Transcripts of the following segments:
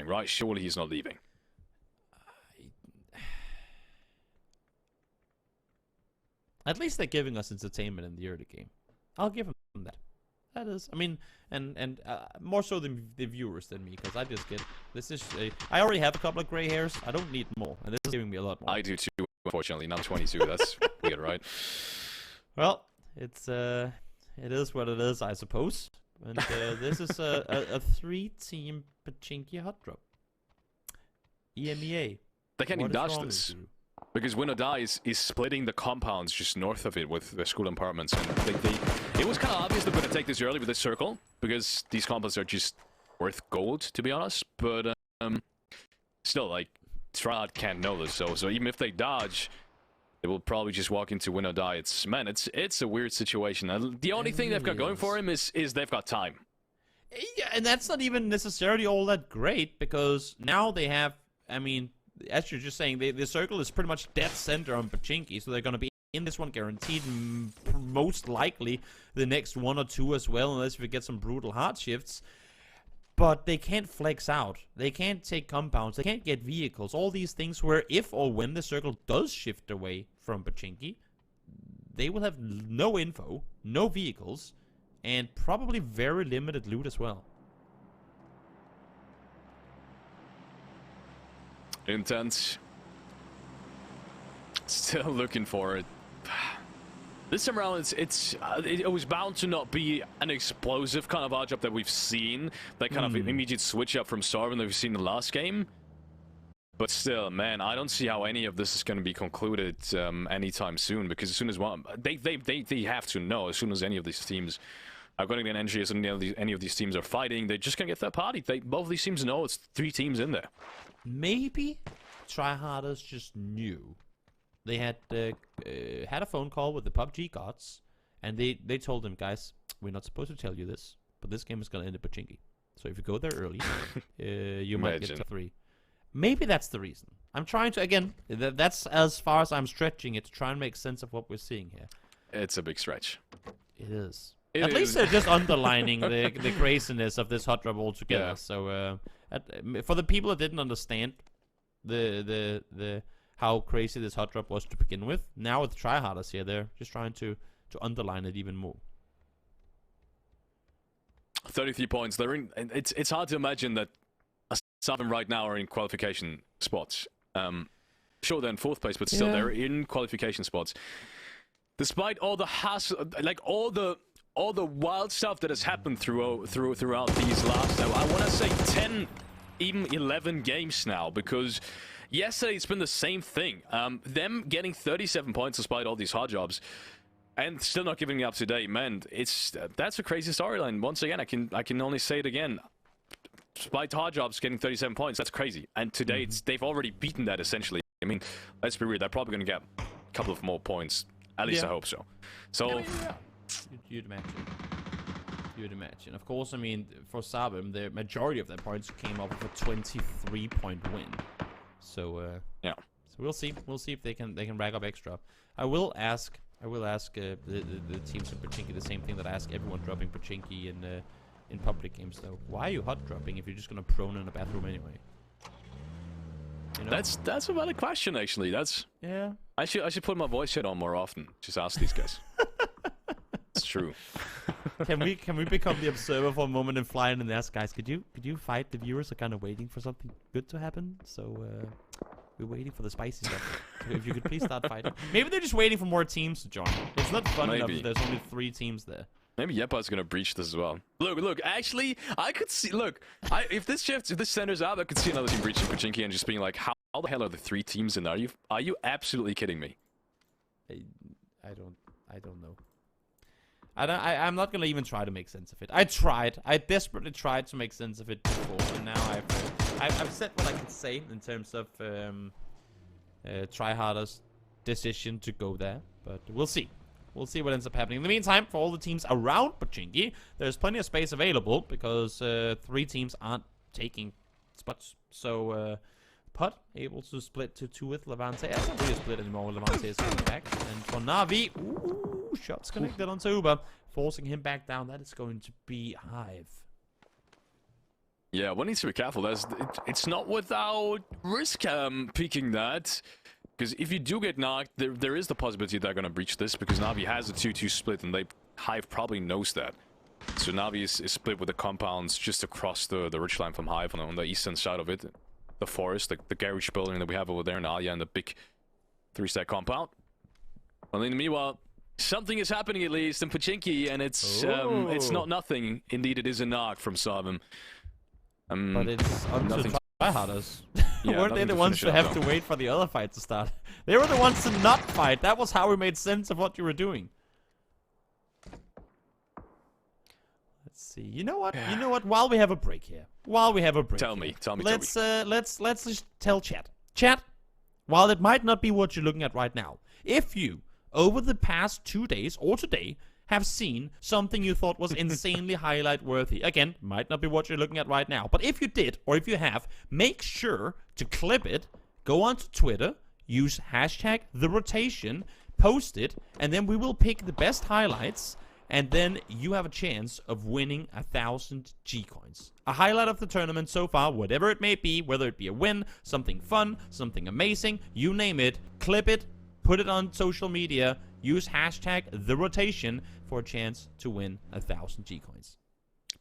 right? Surely he's not leaving. At least they're giving us entertainment in the early game. I'll give them that. That is, I mean, and more so than the viewers than me, because I just get this is. I already have a couple of gray hairs. I don't need more, and this is giving me a lot more. I do too, unfortunately. Now I'm 22. That's weird, right? Well, it is what it is, I suppose. And this is a 3-team Pachinki hot drop. EMEA. They can't even dodge this. Because Win or Die is splitting the compounds just north of it with the school apartments. And it was kind of obvious they're going to take this early with this circle, because these compounds are just worth gold, to be honest. But still, like, Tryhard can't know this. So even if they dodge, they will probably just walk into Win or Die. It's a weird situation. The only thing they've got going for him is they've got time. Yeah, and that's not even necessarily all that great, because now they have, I mean, as you're just saying, the circle is pretty much dead center on Pachinki, so they're going to be in this one guaranteed, most likely the next 1 or 2 as well, unless we get some brutal hard shifts. But they can't flex out. They can't take compounds. They can't get vehicles. All these things where if or when the circle does shift away from Pachinki, they will have no info, no vehicles, and probably very limited loot as well. Intense. Still looking for it. This time around, it was bound to not be an explosive kind of odd job that we've seen. That kind of immediate switch up from Starvin that we've seen in the last game. But still, man, I don't see how any of this is going to be concluded anytime soon. Because as soon as they have to know, as soon as any of these teams are going to get an entry, as soon as any of these teams are fighting, they're just going to get third party. Both of these teams know it's 3 teams in there. Maybe Tryharders just knew. They had a phone call with the Pubg gods, and they told them, guys, we're not supposed to tell you this, but this game is going to end at Pachinki. So if you go there early, you might get to 3. Maybe that's the reason. I'm trying to, again, that's as far as I'm stretching it to try and make sense of what we're seeing here. It's a big stretch. It is. At least they're just underlining the craziness of this hot drop altogether. Yeah. So for the people that didn't understand the how crazy this hot drop was to begin with, now with Tryharders here, they're just trying to underline it even more. 33 points. They're in. It's hard to imagine that some of them right now are in qualification spots. Sure, they're in 4th place, but still they're in qualification spots. Despite all the hassle, like all the wild stuff that has happened throughout these last, I want to say 10, even 11 games now, because yesterday it's been the same thing. Them getting 37 points despite all these hard jobs and still not giving me up to date, man. That's a crazy storyline. Once again, I can only say it again. Despite hard jobs getting 37 points, that's crazy. And today they've already beaten that essentially. I mean, let's be real, they're probably going to get a couple of more points. At least I hope so. So. You'd imagine. Of course, I mean, for Sabim, the majority of their points came up with a 23-point win. So yeah. So we'll see. We'll see if they can rack up extra. I will ask the teams in Pachinki the same thing that I ask everyone dropping Pachinki in public games though. Why are you hot dropping if you're just gonna prone in a bathroom anyway? You know? That's a valid question actually. Yeah. I should put my voice chat on more often. Just ask these guys. It's true. Can we become the observer for a moment and fly in and ask guys, could you fight? The viewers are kind of waiting for something good to happen, so we're waiting for the spicy stuff. So if you could please start fighting. Maybe they're just waiting for more teams to join. It's not fun enough that there's only 3 teams there. Maybe Yepa's gonna breach this as well. Look. Actually, I could see. Look, if this centers out, I could see another team breaching Pachinki and just being like, "How the hell are the 3 teams in there? Are you absolutely kidding me?" I don't know. I'm not gonna even try to make sense of it. I desperately tried to make sense of it before, and now I've said what I can say in terms of Tryharders' decision to go there, but we'll see. We'll see what ends up happening. In the meantime, for all the teams around Pachinki, there's plenty of space available because 3 teams aren't taking spots. So Pud able to split to 2 with Levante. It's not really a split anymore. Levante is coming back, and for Navi, shots connected onto Uber, forcing him back down. That is going to be Hive. Yeah, one needs to be careful. It's not without risk peeking that. Because if you do get knocked, there is the possibility they're going to breach this, because Na'Vi has a 2-2 split, and Hive probably knows that. So Na'Vi is split with the compounds just across the ridgeline from Hive on the eastern side of it. The forest, the garage building that we have over there in Alia, and the big 3-stack compound. Well, in the meanwhile, something is happening at least in Pachinki, and it's not nothing. Indeed, it is a knock from Sarvim. But it's up to tryharders. Yeah, Weren't they the ones to have to wait for the other fight to start? They were the ones to not fight. That was how we made sense of what you were doing. Let's see. You know what? You know what? While we have a break here. Tell me. Let's just tell chat. Chat, while it might not be what you're looking at right now, if you, over the past 2 days or today, have seen something you thought was insanely highlight worthy. Again, might not be what you're looking at right now. But if you did, or if you have, make sure to clip it, go onto Twitter, use hashtag #TheRotation, post it, and then we will pick the best highlights, and then you have a chance of winning 1,000 G-coins. A highlight of the tournament so far, whatever it may be, whether it be a win, something fun, something amazing, you name it, clip it, put it on social media, use hashtag #TheRotation for a chance to win 1,000 G-coins.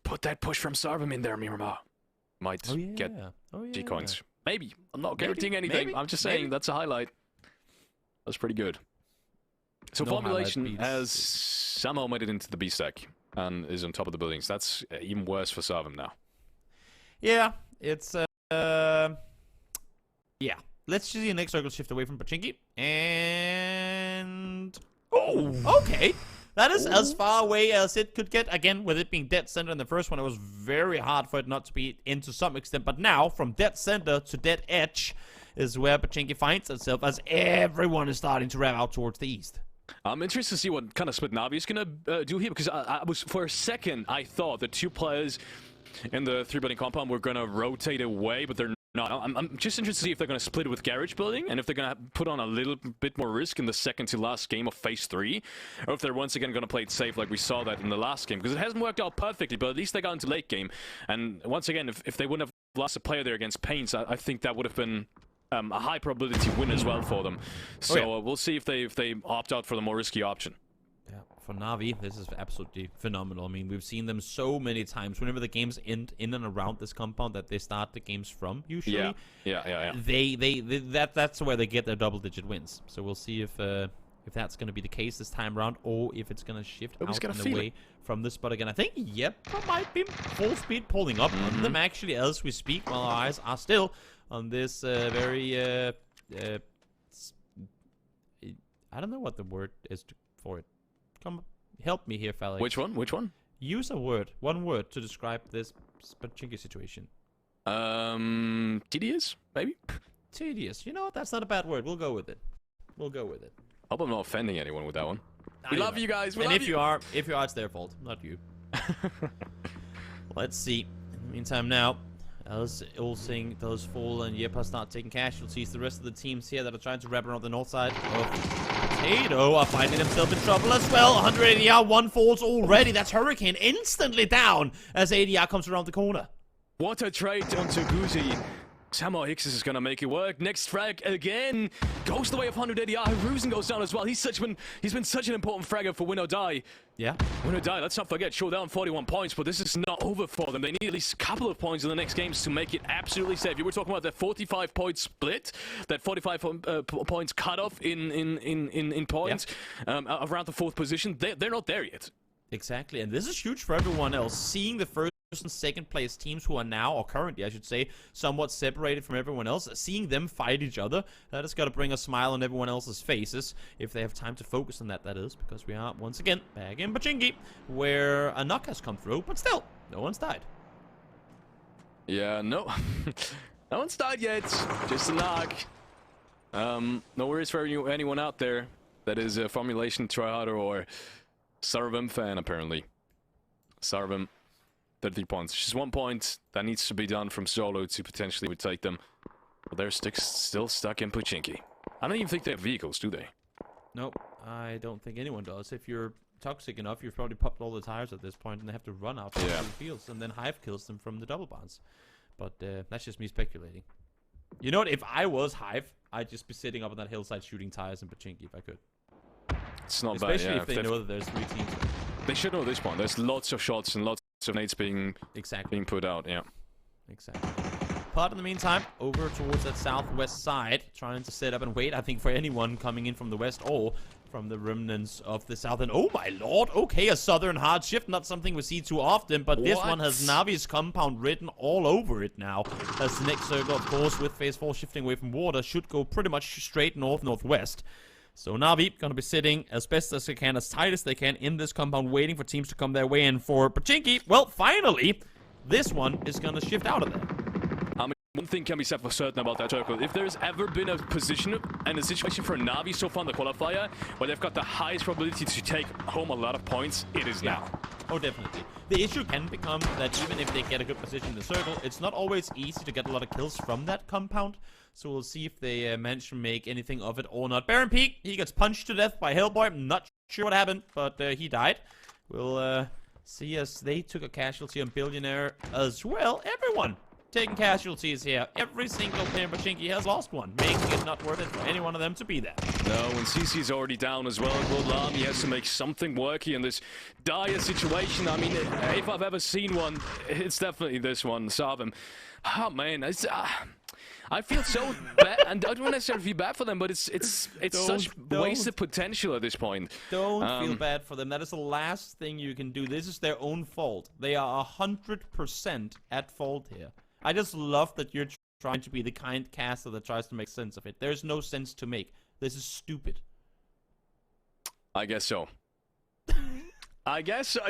Put that push from Sarvim in there, Miramar. Might get G-coins. Maybe. I'm not guaranteeing anything. I'm just saying that's a highlight. That's pretty good. So Formulation has somehow made it into the B-stack and is on top of the buildings. That's even worse for Sarvim now. Yeah, it's yeah. Let's see the next circle shift away from Pachinki. And okay. That is as far away as it could get. Again, with it being dead center in the first one, it was very hard for it not to be in to some extent. But now, from dead center to dead edge is where Pachinki finds itself, as everyone is starting to rev out towards the east. I'm interested to see what kind of split Na'Vi is going to do here, because I was, for a second, I thought the 2 players in the 3-building compound were going to rotate away, but they're not. I'm just interested to see if they're going to split it with garage building, and if they're going to put on a little bit more risk in the second to last game of phase 3, or if they're once again going to play it safe like we saw that in the last game, because it hasn't worked out perfectly, but at least they got into late game. And once again, if they wouldn't have lost a player there against Paints, I think that would have been a high probability win as well for them. So we'll see if they opt out for the more risky option. Yeah, for Na'Vi, this is absolutely phenomenal. I mean, we've seen them so many times. Whenever the games end in and around this compound that they start the games from, usually. Yeah. That's where they get their double-digit wins. So we'll see if that's going to be the case this time around, or if it's going to shift out and away from this spot again. I think Yeppa might be full speed pulling up on them actually as we speak, while our eyes are still on this very I don't know what the word is for it. Come, help me here, fella. Which one? Use a word. One word to describe this Pachinki situation. Tedious, maybe? Tedious. You know what? That's not a bad word. We'll go with it. Hope I'm not offending anyone with that one. We love you guys. And if you are, it's their fault, not you. Let's see. In the meantime, now, as Ulsing does fall and Yeppa start taking casualties, the rest of the teams here that are trying to wrap around the north side of Shado are finding themselves in trouble as well. 100 ADR, 1 falls already. That's Hurricane instantly down as ADR comes around the corner. What a trade onto Guzi. Samuel Hicks is going to make it work. Next frag again. Goes the way of 100 ADR. Rusen goes down as well. He's been such an important fragger for Win or Die. Yeah. Win or Die, let's not forget, showdown 41 points, but this is not over for them. They need at least a couple of points in the next games to make it absolutely safe. You were talking about that 45-point split, that 45 points cutoff in points around the 4th position. They're not there yet. Exactly, and this is huge for everyone else. Seeing the first and second place teams who are now, or currently I should say, somewhat separated from everyone else, seeing them fight each other, that has got to bring a smile on everyone else's faces, if they have time to focus on that, that is, because we are, once again, back in Pachinki, where a knock has come through, but still, no one's died. Yeah, no. No one's died yet, just a knock. No worries for anyone out there that is a Formulation tryharder or Sarvim fan, apparently. Sarvim, 33 points. Just 1 point that needs to be done from solo to potentially take them. But they're still stuck in Pachinki. I don't even think they have vehicles, do they? Nope, I don't think anyone does. If you're toxic enough, you've probably popped all the tires at this point, and they have to run out to the fields, and then Hive kills them from the double barns. But that's just me speculating. You know what? If I was Hive, I'd just be sitting up on that hillside shooting tires and Pachinki if I could. It's not Especially bad, yeah. if they know that there's 3 teams. They should know this one. There's lots of shots and lots of nades being put out, yeah. Exactly. Pud, in the meantime, over towards that southwest side, trying to set up and wait, I think, for anyone coming in from the west or from the remnants of the south. And oh my lord, okay, a southern hard shift, not something we see too often, but this one has Navi's compound written all over it now. As the next circle, of course, with phase 4 shifting away from water, should go pretty much straight north-northwest. So Na'Vi gonna be sitting as best as they can, as tight as they can in this compound, waiting for teams to come their way. And for Pachinki, well, finally, this one is gonna shift out of there. One thing can be said for certain about that circle. If there's ever been a position and a situation for Na'Vi so far in the qualifier where they've got the highest probability to take home a lot of points, it is now. Oh, definitely. The issue can become that even if they get a good position in the circle, it's not always easy to get a lot of kills from that compound. So we'll see if they manage to make anything of it or not. Baron Peak, he gets punched to death by Hellboy. I'm not sure what happened, but he died. We'll see as they took a casualty on Billionaire as well. Everyone taking casualties here. Every single player in Pachinki has lost one, making it not worth it for any one of them to be there. No, when CC's already down as well, World Army has to make something work here in this dire situation. I mean, if I've ever seen one, it's definitely this one, Savim. Oh man, I feel so bad, and I don't necessarily feel bad for them, but it's such wasted potential at this point. Don't feel bad for them. That is the last thing you can do. This is their own fault. They are 100% at fault here. I just love that you're trying to be the kind caster that tries to make sense of it. There's no sense to make. This is stupid. I guess so. I guess so.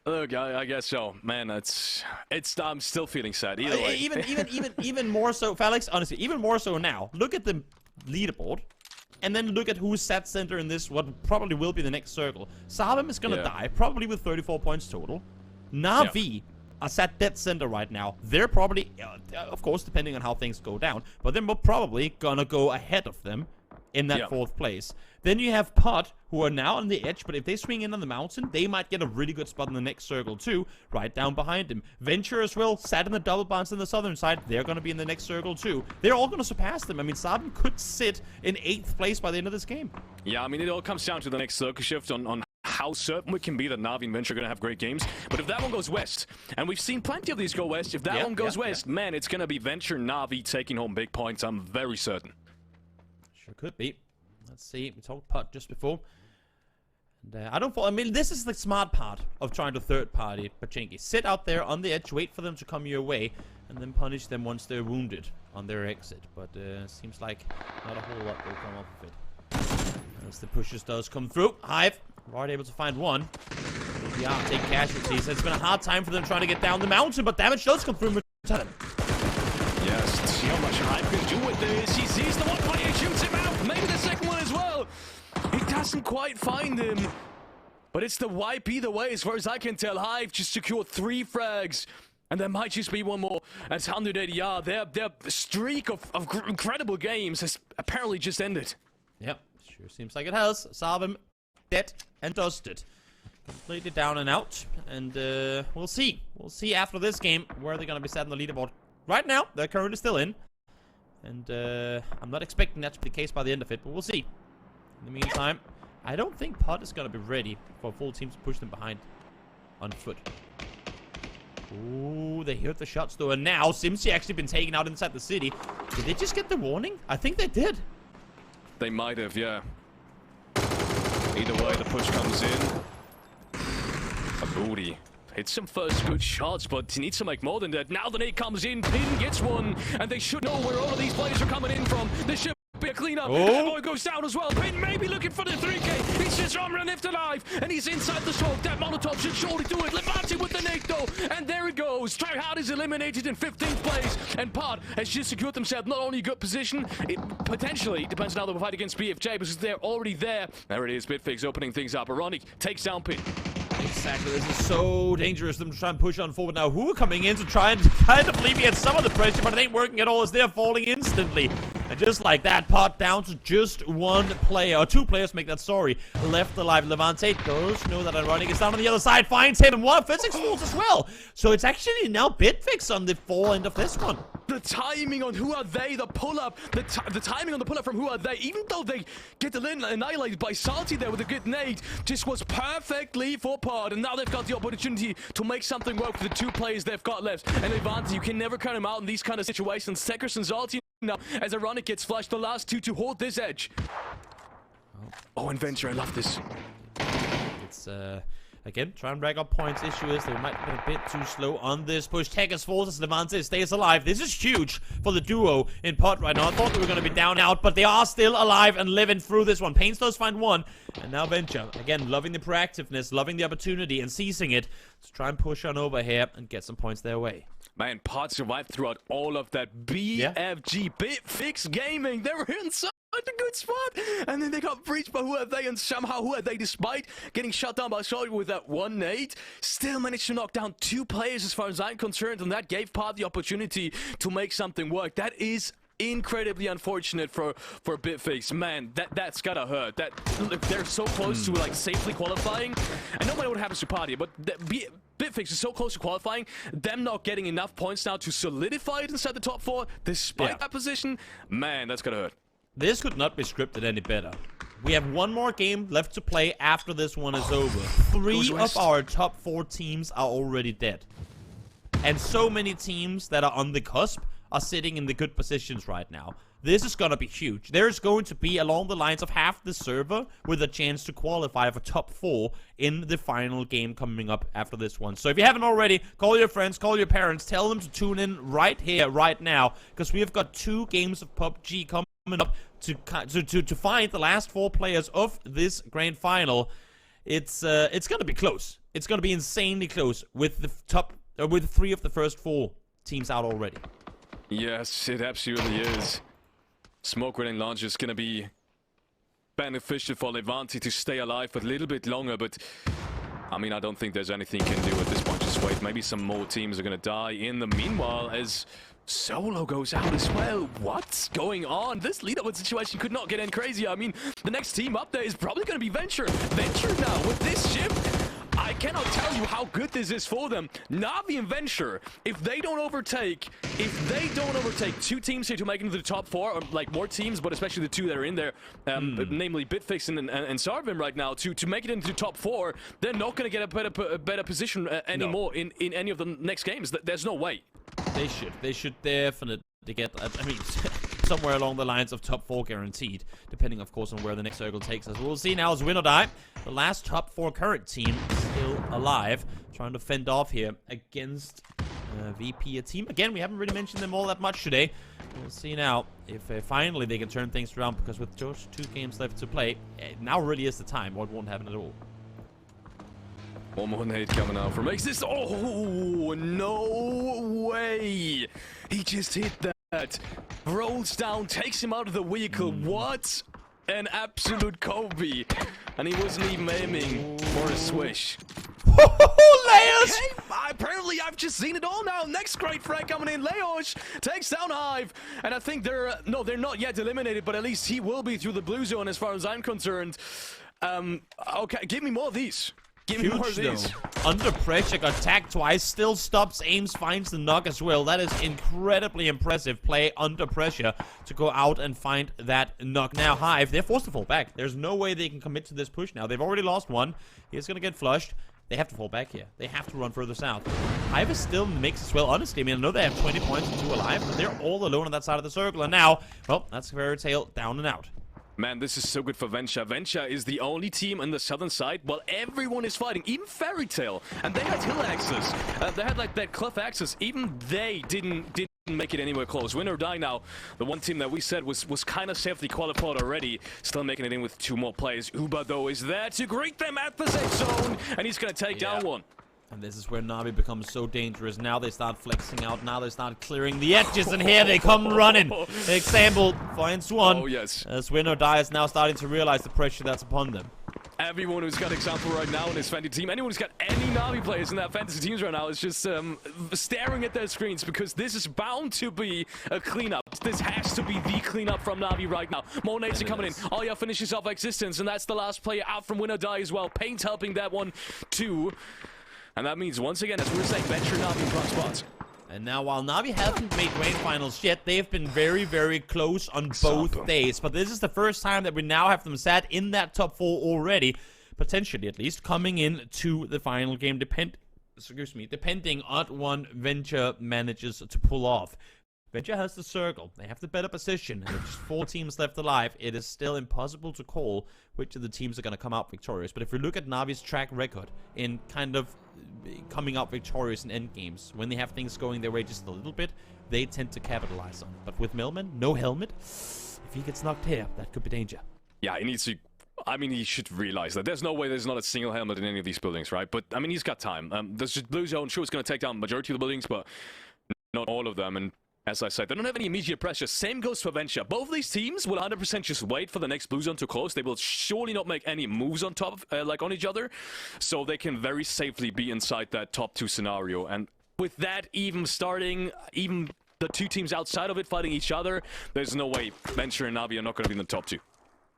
Look, I guess so. Man, I'm still feeling sad. Either way. Even more so, Felix, honestly, even more so now. Look at the leaderboard, and then look at who's sat center in this, what probably will be the next circle. Salem is gonna die, probably with 34 points total. Na'Vi are sat dead center right now. They're probably, of course, depending on how things go down, but they're probably gonna go ahead of them in that 4th place. Then you have Pod, who are now on the edge, but if they swing in on the mountain, they might get a really good spot in the next circle too, right down behind him. Venture as well, sat in the double bounce on the southern side. They're going to be in the next circle too. They're all going to surpass them. I mean, Sabin could sit in 8th place by the end of this game. Yeah, I mean, it all comes down to the next circle shift on how certain we can be that Na'Vi and Venture are going to have great games. But if that one goes west, and we've seen plenty of these go west, if that one goes west, man, it's going to be Venture and Na'Vi taking home big points. I'm very certain. Sure could be. Let's see. We talked Putt just before. And I mean, this is the smart part of trying to third-party Pachinki. Sit out there on the edge, wait for them to come your way, and then punish them once they're wounded on their exit. But seems like not a whole lot will come up of it. As the pushes does come through. Hive, already able to find one. Yeah, take casualties. It's been a hard time for them trying to get down the mountain, but damage does come through. Yes, see how much Hive can do with this. He sees the one player, shoots him out. Maybe the second one as well. He doesn't quite find him. But it's the wipe either way, as far as I can tell. Hive just secured 3 frags. And there might just be one more. That's 180 yard. Their streak of incredible games has apparently just ended. Yep, sure seems like it has. Salvim dead and dusted. Completely down and out. And we'll see. We'll see after this game where they're going to be set on the leaderboard. Right now, they're currently still in. And I'm not expecting that to be the case by the end of it, but we'll see. In the meantime, I don't think Pod is going to be ready for full teams to push them behind on foot. Ooh, they heard the shots though, and now Simsi actually been taken out inside the city. Did they just get the warning? I think they did. They might have, yeah. Either way, the push comes in. A booty. Hits some first good shots, but he needs to make more than that. Now the nade comes in, Pin gets one, and they should know where all of these players are coming in from. This should be a cleanup. Oh. Boy goes down as well. Pin may be looking for the 3K. He's just armor and left alive, and he's inside the smoke. That Molotov should surely do it. Levante with the nade though, and there it goes. Tryhard is eliminated in 15th place, and Pod has just secured themselves not only a good position, it potentially depends on how they'll fight against BFJ because they're already there. There it is, Bitfigs opening things up. Ironic takes down Pin. Exactly, this is so dangerous them to try and push on forward now. Who are coming in to try and kind of alleviate some of the pressure, but it ain't working at all as they're falling instantly. And just like that, pot down to just one player, or two players make that, sorry, left alive. Levante goes, know that Ironic is down on the other side, finds him, and one physics falls as well. So it's actually now Bitfix on the far end of this one. The timing on who are they, the pull-up, the timing on the pull-up from who are they, even though they get annihilated by Salty there with a good nade, just was perfectly for Pod, and now they've got the opportunity to make something work for the two players they've got left. And Levante, you can never count him out in these kind of situations. Sekers and Salty now, as Ironic gets flushed, the last two to hold this edge. Oh, and Venture, I love this. It's, again, try and rack up points. Issue is they might have been a bit too slow on this push. Tekers falls as Levante stays alive. This is huge for the duo in pot right now. I thought they were going to be down out, but they are still alive and living through this one. Pains does find one, and now Venture, again, loving the proactiveness, loving the opportunity, and seizing it to try and push on over here and get some points their way. Man, Pod survived throughout all of that. BFG, Bitfix Gaming, they were in such a good spot, and then they got breached by who are they, and somehow who are they, despite getting shut down by Shado with that one nade, still managed to knock down two players as far as I'm concerned, and that gave Pod the opportunity to make something work. That is incredibly unfortunate for Bitfix. Man, that's gotta hurt. That they're so close to like safely qualifying, and no matter what happens to Party, but Bitfix is so close to qualifying, them not getting enough points now to solidify it inside the top four, despite that position, man, that's gotta hurt. This could not be scripted any better. We have one more game left to play after this one is over. 3 of our top 4 teams are already dead. And so many teams that are on the cusp are sitting in the good positions right now. This is gonna be huge. There's going to be along the lines of half the server with a chance to qualify for top 4 in the final game coming up after this one. So if you haven't already, call your friends, call your parents, tell them to tune in right here, right now, because we have got 2 games of PUBG coming up to find the last 4 players of this grand final. It's gonna be close. It's gonna be insanely close with the with 3 of the first 4 teams out already. Yes, it absolutely is. Smoke grenade launch is gonna be beneficial for Levante to stay alive for a little bit longer, but I mean, I don't think there's anything you can do at this point. Just wait. Maybe some more teams are gonna die in the meanwhile as Solo goes out as well. What's going on? This lead-up situation could not get any crazier. I mean, the next team up there is probably gonna be Venture. Venture now with this ship. I cannot tell you how good this is for them. Navi and Venture, if they don't overtake 2 teams here to make it into the top 4, or like more teams, but especially the 2 that are in there, namely Bitfix and Sarvim right now, to make it into the top 4, they're not going to get a better position anymore in any of the next games. There's no way. They should definitely get, I mean, somewhere along the lines of top 4 guaranteed, depending, of course, on where the next circle takes us. We'll see now as win or die. The last top 4 current team is still alive, trying to fend off here against VP, a team. Again, we haven't really mentioned them all that much today. We'll see now if finally they can turn things around, because with just 2 games left to play, now really is the time, or it won't happen at all. One more nade coming out from Makes this. Oh, no way. He just hit that. Rolls down, takes him out of the vehicle. What an absolute Kobe. And he wasn't even aiming for a swish. Leos! Okay, apparently I've just seen it all now. Next great frag coming in. Leos takes down Hive. And I think they're not yet eliminated, but at least he will be through the blue zone as far as I'm concerned. Okay, give me more of these. Give me more of these. Under pressure, got tagged twice, still stops, aims, finds the knock as well. That is incredibly impressive play under pressure to go out and find that knock. Now Hive, they're forced to fall back. There's no way they can commit to this push now. They've already lost one. He's gonna get flushed. They have to fall back here. They have to run further south. Hive is still in the mix as well, honestly. I mean, I know they have 20 points and 2 alive, but they're all alone on that side of the circle. And now, well, that's Fairy Tail down and out. Man, this is so good for Venture. Venture is the only team on the southern side while everyone is fighting, even Fairy Tail. And they had hill access. They had like that cliff access. Even they didn't make it anywhere close. Win or die now. The one team that we said was kind of safely qualified already, still making it in with 2 more players. Uba, though, is there to greet them at the safe zone, and he's going to take down one. And this is where Navi becomes so dangerous. Now they start flexing out. Now they start clearing the edges. And here they come running. Example finds one. Oh, yes. As Win or Die is now starting to realize the pressure that's upon them. everyone who's got example right now in his fantasy team, anyone who's got any Na'Vi players in that fantasy teams right now is just staring at their screens, because this is bound to be a cleanup. This has to be the cleanup from Na'Vi right now. More nades are coming in. Arya finishes off Existence, and that's the last player out from Win or Die as well. Paint's helping that one too. And that means, once again, as we're saying, Venture Na'Vi in front spots. And now, while Na'Vi haven't made grand finals yet, they have been very, very close on both days. But this is the first time that we now have them sat in that top 4 already, potentially at least, coming in to the final game, depending on what Venture manages to pull off. Venture has the circle. They have the better position. And with just 4 teams left alive, it is still impossible to call which of the teams are going to come out victorious. But if we look at Na'Vi's track record in kind of coming out victorious in end games, when they have things going their way just a little bit, they tend to capitalize on it. But with Melman, no helmet, if he gets knocked here, that could be danger. Yeah, he needs to... I mean, he should realize that. There's no way there's not a single helmet in any of these buildings, right? But, I mean, he's got time. There's just Blue Zone. Sure, it's going to take down the majority of the buildings, but not all of them. And as I said, they don't have any immediate pressure. Same goes for Venture. Both of these teams will 100% just wait for the next Blue Zone to close. They will surely not make any moves on top, like on each other. So they can very safely be inside that top 2 scenario. And with that even starting, even the 2 teams outside of it fighting each other, there's no way Venture and Na'Vi are not going to be in the top 2.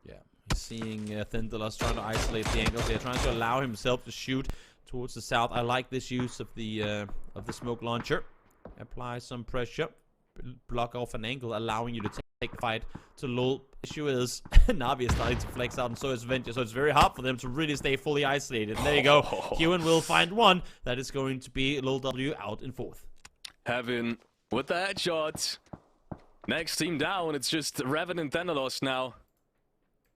Yeah, seeing Thindalos trying to isolate the angles here, trying to allow himself to shoot towards the south. I like this use of the smoke launcher. Apply some pressure, block off an angle, allowing you to take the fight to lull. Issue is Na'Vi is starting to flex out, and so is Venture, so it's very hard for them to really stay fully isolated. And there you go. Kieran will find one. That is going to be Lil W out in 4th. Heaven with the headshot. Next team down, it's just Revan and Thindalos now.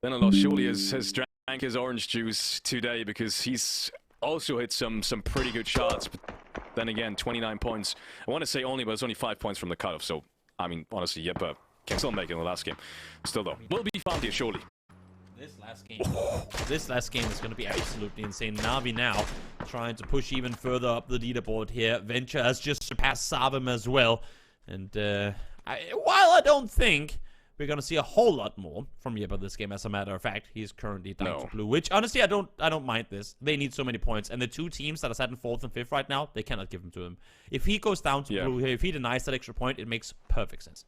Thindalos surely has drank his orange juice today, because he's also hit some pretty good shots. But then again, 29 points. I want to say only, but it's only 5 points from the cutoff. So, I mean, honestly, yeah, but can still make it in the last game. Still, though, will be found here, surely. This last game is going to be absolutely insane. Na'Vi now trying to push even further up the leaderboard here. Venture has just surpassed Sabim as well. And while I don't think we're going to see a whole lot more from Yipper this game, as a matter of fact, he's currently down to blue, which honestly I don't mind this. They need so many points, and the 2 teams that are sat in 4th and 5th right now, they cannot give them to him. If he goes down to blue here, if he denies that extra point, it makes perfect sense.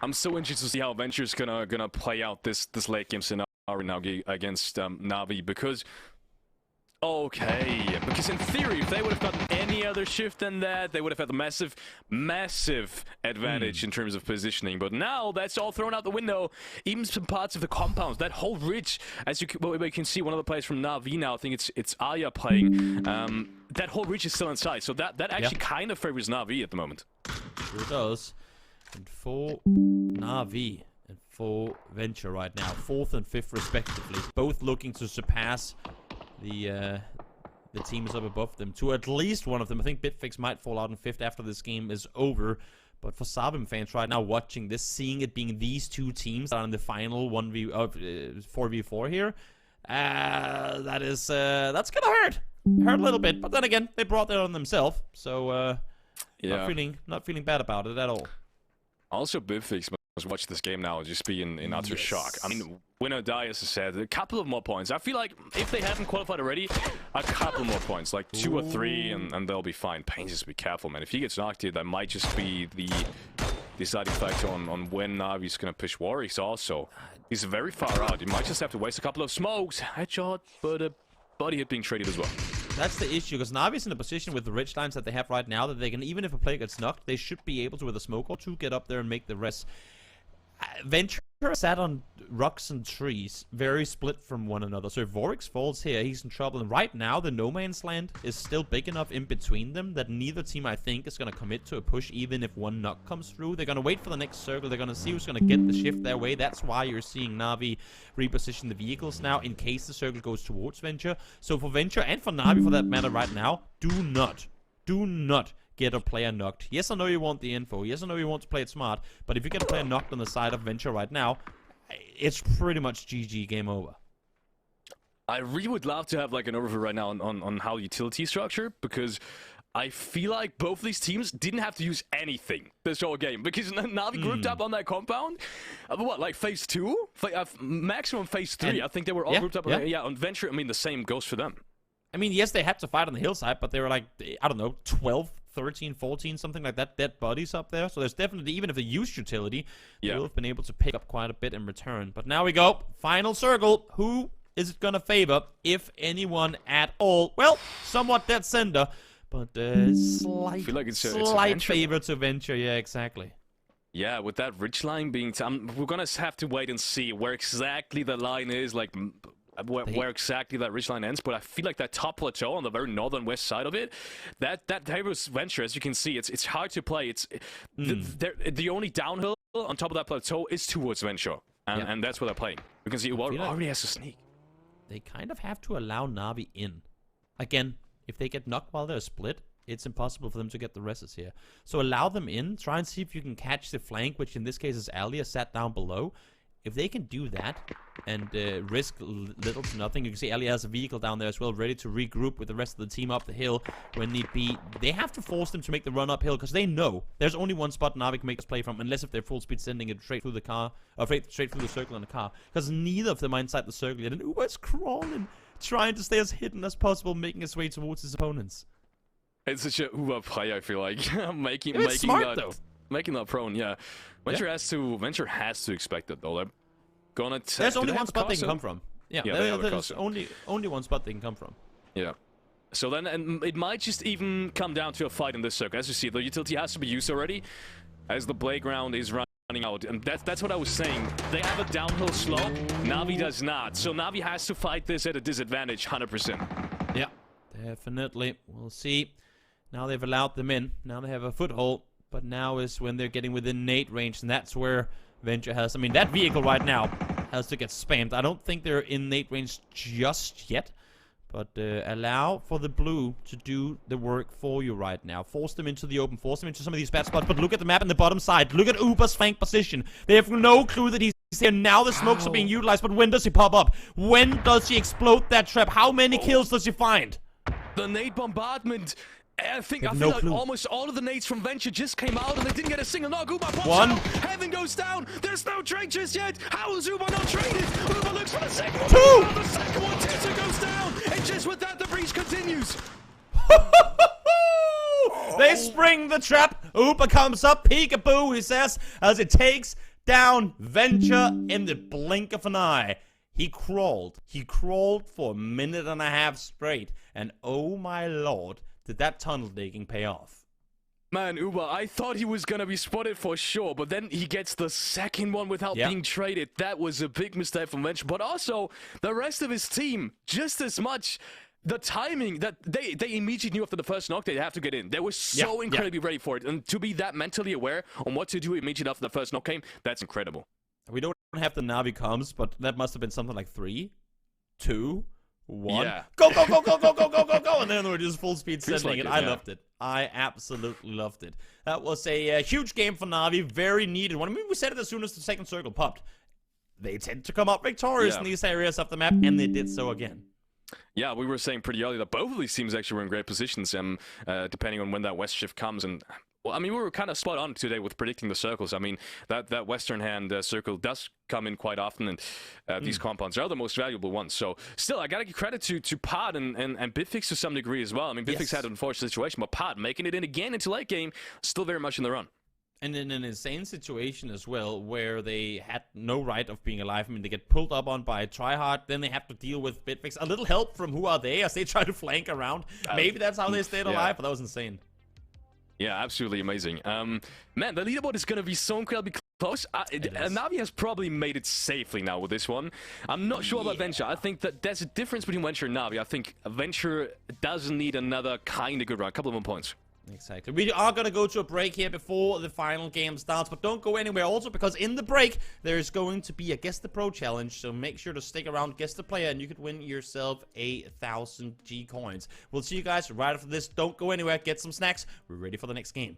I'm so interested to see how Venture's gonna play out this late game scenario now against Na'Vi, because because in theory, if they would have gotten any other shift than that, they would have had a massive advantage in terms of positioning. But now that's all thrown out the window. Even some parts of the compounds, that whole ridge, as you can see, one of the players from Na'Vi now, I think it's Arya playing. That whole ridge is still inside, so that actually kind of favors Na'Vi at the moment. Sure does. And for Na'Vi and for Venture right now, 4th and 5th respectively, both looking to surpass the teams up above them to at least one of them. I think Bitfix might fall out in 5th after this game is over. But for Sabim fans right now watching this, seeing it being these 2 teams that are in the final 4v4 here, that's gonna hurt a little bit. But then again, they brought that on themselves, so not feeling bad about it at all. Also, Bitfix must watch this game now and just be in utter shock. I mean, Win or Die, as I said, a couple of more points. I feel like if they haven't qualified already, a couple more points, like 2 or 3, and they'll be fine. Pain, just be careful, man. If he gets knocked here, that might just be the deciding factor on when Navi's gonna push Warwick. Also, he's very far out. He might just have to waste a couple of smokes. Headshot, but a body hit being traded as well. That's the issue, because Navi's in a position with the ridge lines that they have right now that they can, even if a player gets knocked, they should be able to, with a smoke or 2, get up there and make the rest. Venture sat on rocks and trees, very split from one another. So if Vorix falls here, he's in trouble. And right now, the no man's land is still big enough in between them that neither team, I think, is going to commit to a push, even if one knock comes through. They're going to wait for the next circle. They're going to see who's going to get the shift their way. That's why you're seeing Na'Vi reposition the vehicles now in case the circle goes towards Venture. So for Venture and for Na'Vi, for that matter, right now, do not get a player knocked. Yes, I know you want the info. Yes, I know you want to play it smart. But if you get a player knocked on the side of Venture right now, it's pretty much GG, game over. I really would love to have like an overview right now on how utility structure, because I feel like both of these teams didn't have to use anything this whole game because Na'Vi grouped up on that compound. What, like phase 2? Maximum phase 3. And I think they were all grouped up on Venture. I mean, the same goes for them. I mean, yes, they had to fight on the hillside, but they were like, I don't know, 12, 13, 14, something like that, dead bodies up there. So there's definitely, even if they used utility, they will have been able to pick up quite a bit in return. But now we go. Final circle. Who is it going to favor, if anyone at all? Well, somewhat dead center. But slight, I feel like it's a favor to Venture. Yeah, exactly. Yeah, with that ridge line being... we're going to have to wait and see where exactly the line is, like where exactly that ridge line ends. But I feel like that top plateau on the very northern west side of it, that favors Venture. As you can see, it's hard to play. It's the only downhill on top of that plateau is towards Venture. And that's what they're playing. You can see Uber already has a sneak. They kind of have to allow Na'Vi in. Again, if they get knocked while they're split, it's impossible for them to get the rests here. So allow them in. Try and see if you can catch the flank, which in this case is Alia sat down below. If they can do that and risk little to nothing, you can see Alia has a vehicle down there as well, ready to regroup with the rest of the team up the hill when need be. They have to force them to make the run uphill because they know there's only one spot Na'Vi can make this play from, unless if they're full speed sending it straight through the car, or straight through the circle in the car, because neither of them are inside the circle yet. And Uber's crawling, trying to stay as hidden as possible, making his way towards his opponents. It's such a Uber play, I feel like. making that prone, yeah. Venture has to expect it though. They're gonna there's only one spot they can come from. Yeah, there's only one spot they can come from. Yeah. So then, and it might just even come down to a fight in this circle. As you see, the utility has to be used already, as the playground is running out, and that's what I was saying. They have a downhill slope. Na'Vi does not. So Na'Vi has to fight this at a disadvantage, 100%. Yeah, definitely. We'll see. Now they've allowed them in. Now they have a foothold. But now is when they're getting within nade range, and that's where Venture has... I mean, that vehicle right now has to get spammed. I don't think they're in nade range just yet. But allow for the blue to do the work for you right now. Force them into the open. Force them into some of these bad spots. But look at the map in the bottom side. Look at Uber's flank position. They have no clue that he's here. Now the smokes are being utilized. But when does he pop up? When does he explode that trap? How many kills does he find? The nade bombardment... I feel like almost all of the nades from Venture just came out and they didn't get a single knock. Uber pops out. Heaven goes down. There's no trade just yet. How is Uber not traded? Uber looks for the second one. The second one. Tessa goes down. And just with that, the breach continues. They spring the trap. Uber comes up. Peekaboo, he says, as it takes down Venture in the blink of an eye. He crawled. He crawled for a minute and a half straight. And oh my lord, did that tunnel digging pay off? Man, Uber, I thought he was gonna be spotted for sure, but then he gets the second one without being traded. That was a big mistake from Venture, but also the rest of his team, just as much. The timing that they immediately knew after the first knock they have to get in. They were so incredibly ready for it, and to be that mentally aware on what to do immediately after the first knock came, that's incredible. We don't have the Na'Vi comms, but that must have been something like 3, 2, 1. Yeah. Go, go, go, go, go, go, go, go, go. And then we're just full speed sending it. I loved it. I absolutely loved it. That was a huge game for Na'Vi. Very needed one. I mean, we said it as soon as the second circle popped. They tend to come up victorious in these areas of the map, and they did so again. Yeah, we were saying pretty early that both of these teams actually were in great positions, depending on when that west shift comes. And well, I mean, we were kind of spot on today with predicting the circles. I mean, that western hand circle does come in quite often, and these compounds are the most valuable ones. So, still, I gotta give credit to Pod and Bitfix to some degree as well. I mean, Bitfix had an unfortunate situation, but Pod making it in again into late game, still very much in the run. And in an insane situation as well, where they had no right of being alive. I mean, they get pulled up on by Tryhard, then they have to deal with Bitfix. A little help from Who Are They as they try to flank around. Maybe that's how they stayed alive, but that was insane. Yeah, absolutely amazing. Man, the leaderboard is going to be so incredibly close. Na'Vi has probably made it safely now with this one. I'm not sure about Venture. I think that there's a difference between Venture and Na'Vi. I think Venture doesn't need another kind of good run, a couple of more points. Exactly. We are going to go to a break here before the final game starts, but don't go anywhere also, because in the break, there's going to be a Guess the Pro challenge, so make sure to stick around, guess the player, and you could win yourself 1,000 G coins. We'll see you guys right after this. Don't go anywhere. Get some snacks. We're ready for the next game.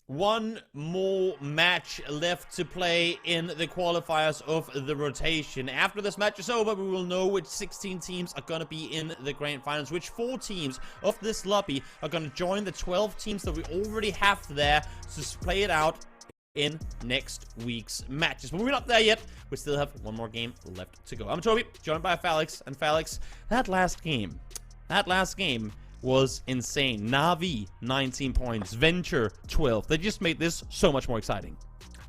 One more match left to play in the qualifiers of the rotation. After this match is over, we will know which 16 teams are going to be in the grand finals, which 4 teams of this lobby are going to join the 12 teams that we already have there to play it out in next week's matches. But we're not there yet. We still have one more game left to go. I'm Toby, joined by Felix. And Felix, that last game was insane. Na'Vi, 19 points. Venture, 12. They just made this so much more exciting.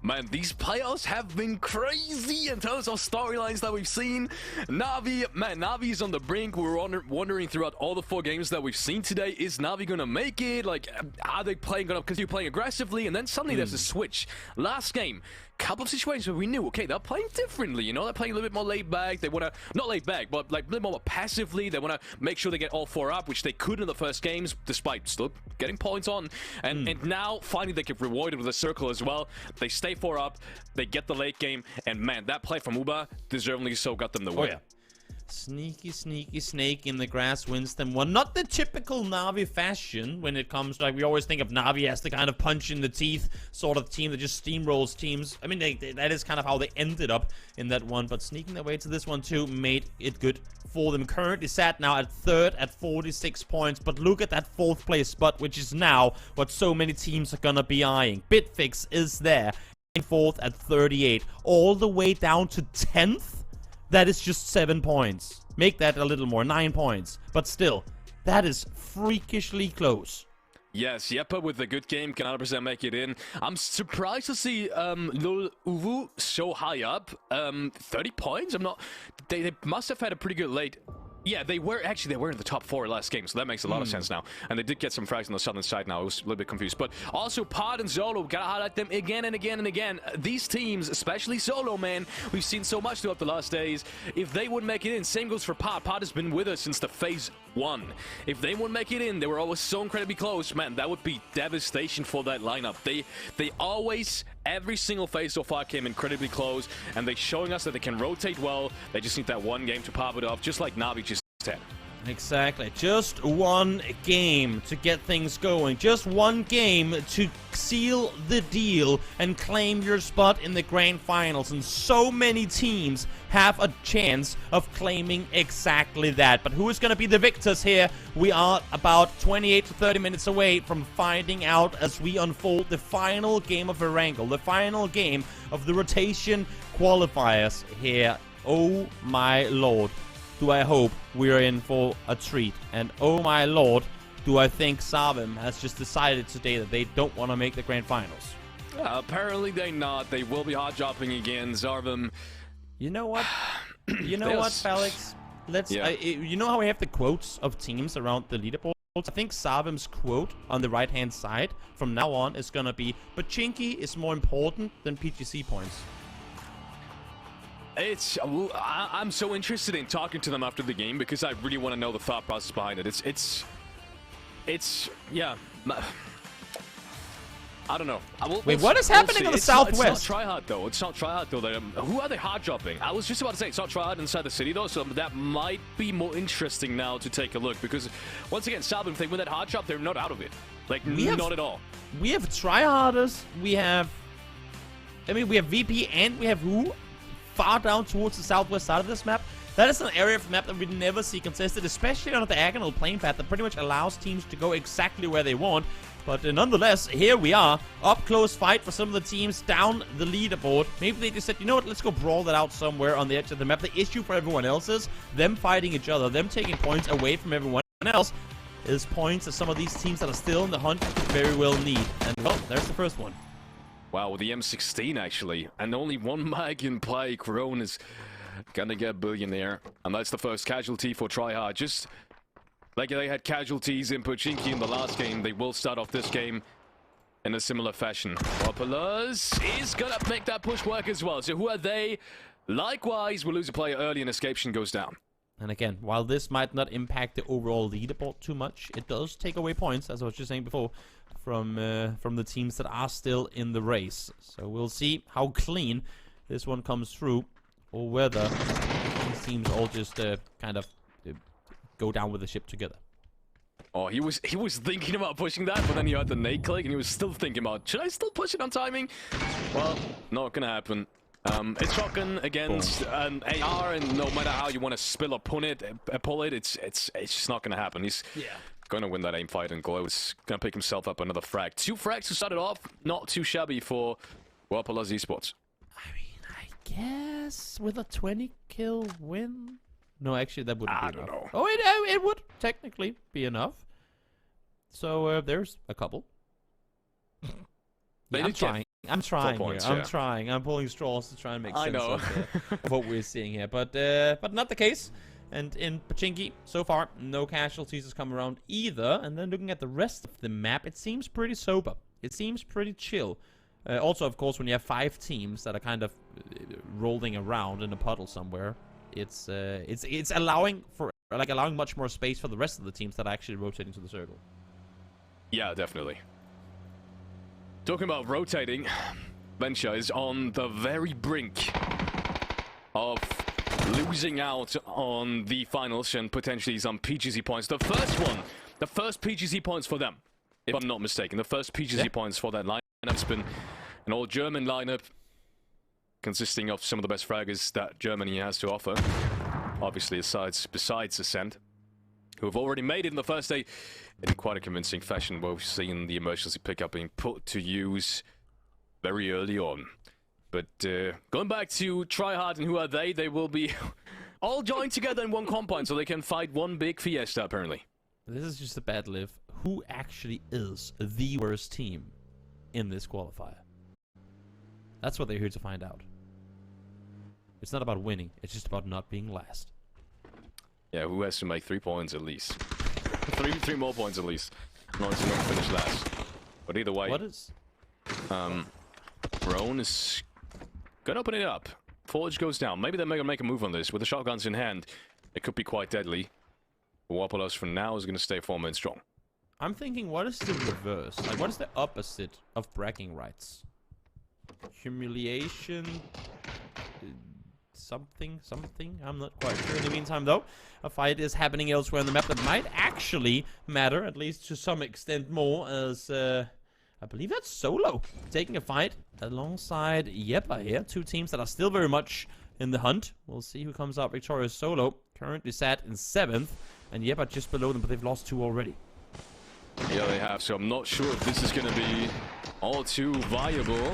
Man, these playoffs have been crazy in terms of storylines that we've seen. Na'Vi is on the brink. We were wondering throughout all the 4 games that we've seen today, is Na'Vi gonna make it? Like, are they gonna continue playing aggressively? And then suddenly there's a switch. Last game, couple of situations where we knew, okay, they're playing differently, you know? They're playing a little bit more laid back. They want to, not laid back, but like a little more passively. They want to make sure they get all 4 up, which they could in the first games, despite still getting points on. And now, finally, they get rewarded with a circle as well. They stay 4 up, they get the late game, and man, that play from Uba deservedly so got them the win. Oh, yeah. Sneaky, sneaky snake in the grass wins them one. Not the typical Na'Vi fashion when it comes to, like, we always think of Na'Vi as the kind of punch in the teeth sort of team that just steamrolls teams. I mean, that is kind of how they ended up in that one, but sneaking their way to this one too made it good for them. Currently sat now at third at 46 points, but look at that fourth place spot, which is now what so many teams are gonna be eyeing. Bitfix is there in fourth at 38, all the way down to 10th. That is just 7 points. Make that a little more, 9 points. But still, that is freakishly close. Yes, Yeppa with a good game can 100% make it in. I'm surprised to see Lul Uwu so high up. 30 points? They must have had a pretty good late. Yeah, they were in the top 4 last game, so that makes a lot of sense now. And they did get some frags on the southern side now. I was a little bit confused. But also, Pod and Zolo, gotta highlight them again and again and again. These teams, especially Zolo, man, we've seen so much throughout the last days. If they wouldn't make it in, same goes for Pod. Pod has been with us since the phase 1. If they wouldn't make it in, they were always so incredibly close. Man, that would be devastation for that lineup. They always, every single phase so far came incredibly close, and they're showing us that they can rotate well. They just need that one game to pop it off, just like Na'Vi just said. Exactly. Just one game to get things going. Just one game to seal the deal and claim your spot in the grand finals. And so many teams have a chance of claiming exactly that. But who is going to be the victors here? We are about 28 to 30 minutes away from finding out as we unfold the final game of Erangel. The final game of the rotation qualifiers here. Oh my lord. Do I hope we're in for a treat. And oh my lord, do I think Savim has just decided today that they don't want to make the grand finals. Apparently they're not. They will be hot dropping again. Zarvim. You know what? You know what, Felix? Let's. Yeah. You know how we have the quotes of teams around the leaderboard? I think Savim's quote on the right-hand side from now on is going to be, Pachinki is more important than PGC points. I'm so interested in talking to them after the game because I really want to know the thought process behind it. Yeah. I don't know. Wait, what is happening on the southwest? It's not tryhard though. It's not tryhard though. Who are they hard dropping? I was just about to say it's not tryhard inside the city though, so that might be more interesting now to take a look because once again, Salvin, if they win that hard drop, they're not out of it. Like not at all. We have tryharders. We have VP and we have who? Far down towards the southwest side of this map. That is an area of the map that we never see contested, especially on a diagonal plane path that pretty much allows teams to go exactly where they want. But nonetheless, here we are. Up close fight for some of the teams down the leaderboard. Maybe they just said, you know what, let's go brawl that out somewhere on the edge of the map. The issue for everyone else is them fighting each other, them taking points away from everyone else is points that some of these teams that are still in the hunt very well need. And well, there's the first one. Wow, with the M16 actually, and only one mag in play, Corone is gonna get billionaire, and that's the first casualty for tryhard. Just like they had casualties in Pochinki in the last game, they will start off this game in a similar fashion. Wapalaz is gonna make that push work as well. So who are they? Likewise, we'll lose a player early and escapation goes down. And again, while this might not impact the overall leaderboard too much, it does take away points, as I was just saying before, from the teams that are still in the race. So we'll see how clean this one comes through, or whether these teams all just kind of go down with the ship together. Oh, he was thinking about pushing that, but then he heard the nade click, and he was still thinking about, should I still push it on timing? Well, not gonna happen. It's shotgun against an AR, and no matter how you want to pull it, it's just not gonna happen. He's gonna win that aim fight, and Glow's gonna pick himself up another frag. 2 frags to start it off, not too shabby for Wapalaz Esports. I mean, I guess with a 20 kill win. No, actually, that wouldn't be enough. I don't know. Oh, it would technically be enough. So there's a couple. I'm trying. I'm trying points, here. yeah. I'm trying. I'm pulling straws to try and make sense know. of what we're seeing here. But not the case. And in Pachinki, so far, no casualties has come around either. And then looking at the rest of the map, it seems pretty sober. It seems pretty chill. Also, of course, when you have 5 teams that are kind of rolling around in a puddle somewhere, it's allowing much more space for the rest of the teams that are actually rotating to the circle. Yeah, definitely. Talking about rotating, Venture is on the very brink of losing out on the finals and potentially some PGC points. The first PGC points for them, if I'm not mistaken. The first PGC points for that lineup. It's been an all-German lineup consisting of some of the best fraggers that Germany has to offer. Obviously, besides Ascent, who have already made it in the first day in quite a convincing fashion, where we've seen the emergency pickup being put to use very early on. But going back to Tryhard and who are they? They will be all joined together in one compound so they can fight one big fiesta, apparently. This is just a bad live. Who actually is the worst team in this qualifier? That's what they're here to find out. It's not about winning, it's just about not being last. Yeah, who has to make 3 points at least? three more points at least in order to not finish last. But either way, what is... Roan is gonna open it up. Forge goes down. Maybe they're gonna make a move on this. With the shotguns in hand, it could be quite deadly. Wapolos for now is gonna stay 4 men strong. I'm thinking, what is the reverse? Like, what is the opposite of bragging rights? Humiliation... something? I'm not quite sure. In the meantime, though, a fight is happening elsewhere on the map that might actually matter, at least to some extent more, as... I believe that's Solo taking a fight alongside Yepa here. Two teams that are still very much in the hunt. We'll see who comes out victorious. Solo currently sat in 7th, and Yepa just below them, but they've lost 2 already. Yeah, they have, so I'm not sure if this is going to be all too viable.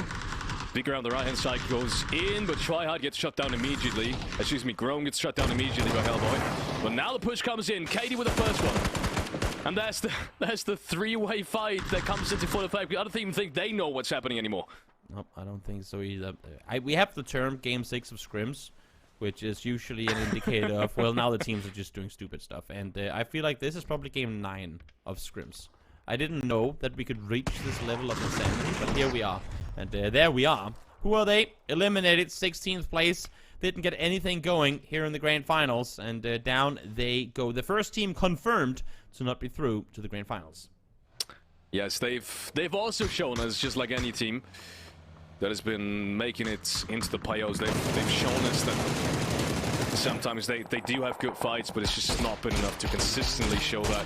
Bigger on the right-hand side goes in, but Tryhard gets shut down immediately. Excuse me, Groan gets shut down immediately by Hellboy. But now the push comes in. Katie with the first one. And that's the three-way fight that comes into full effect. I don't even think they know what's happening anymore. Nope, I don't think so either. We have the term Game 6 of scrims, which is usually an indicator of, well, now the teams are just doing stupid stuff. And I feel like this is probably Game 9 of scrims. I didn't know that we could reach this level of insanity, but here we are. And there we are. Who are they? Eliminated, 16th place. Didn't get anything going here in the grand finals, and down they go. The first team confirmed to not be through to the grand finals. Yes, they've also shown us, just like any team that has been making it into the playoffs, they've shown us that sometimes they do have good fights, but it's just not been enough to consistently show that.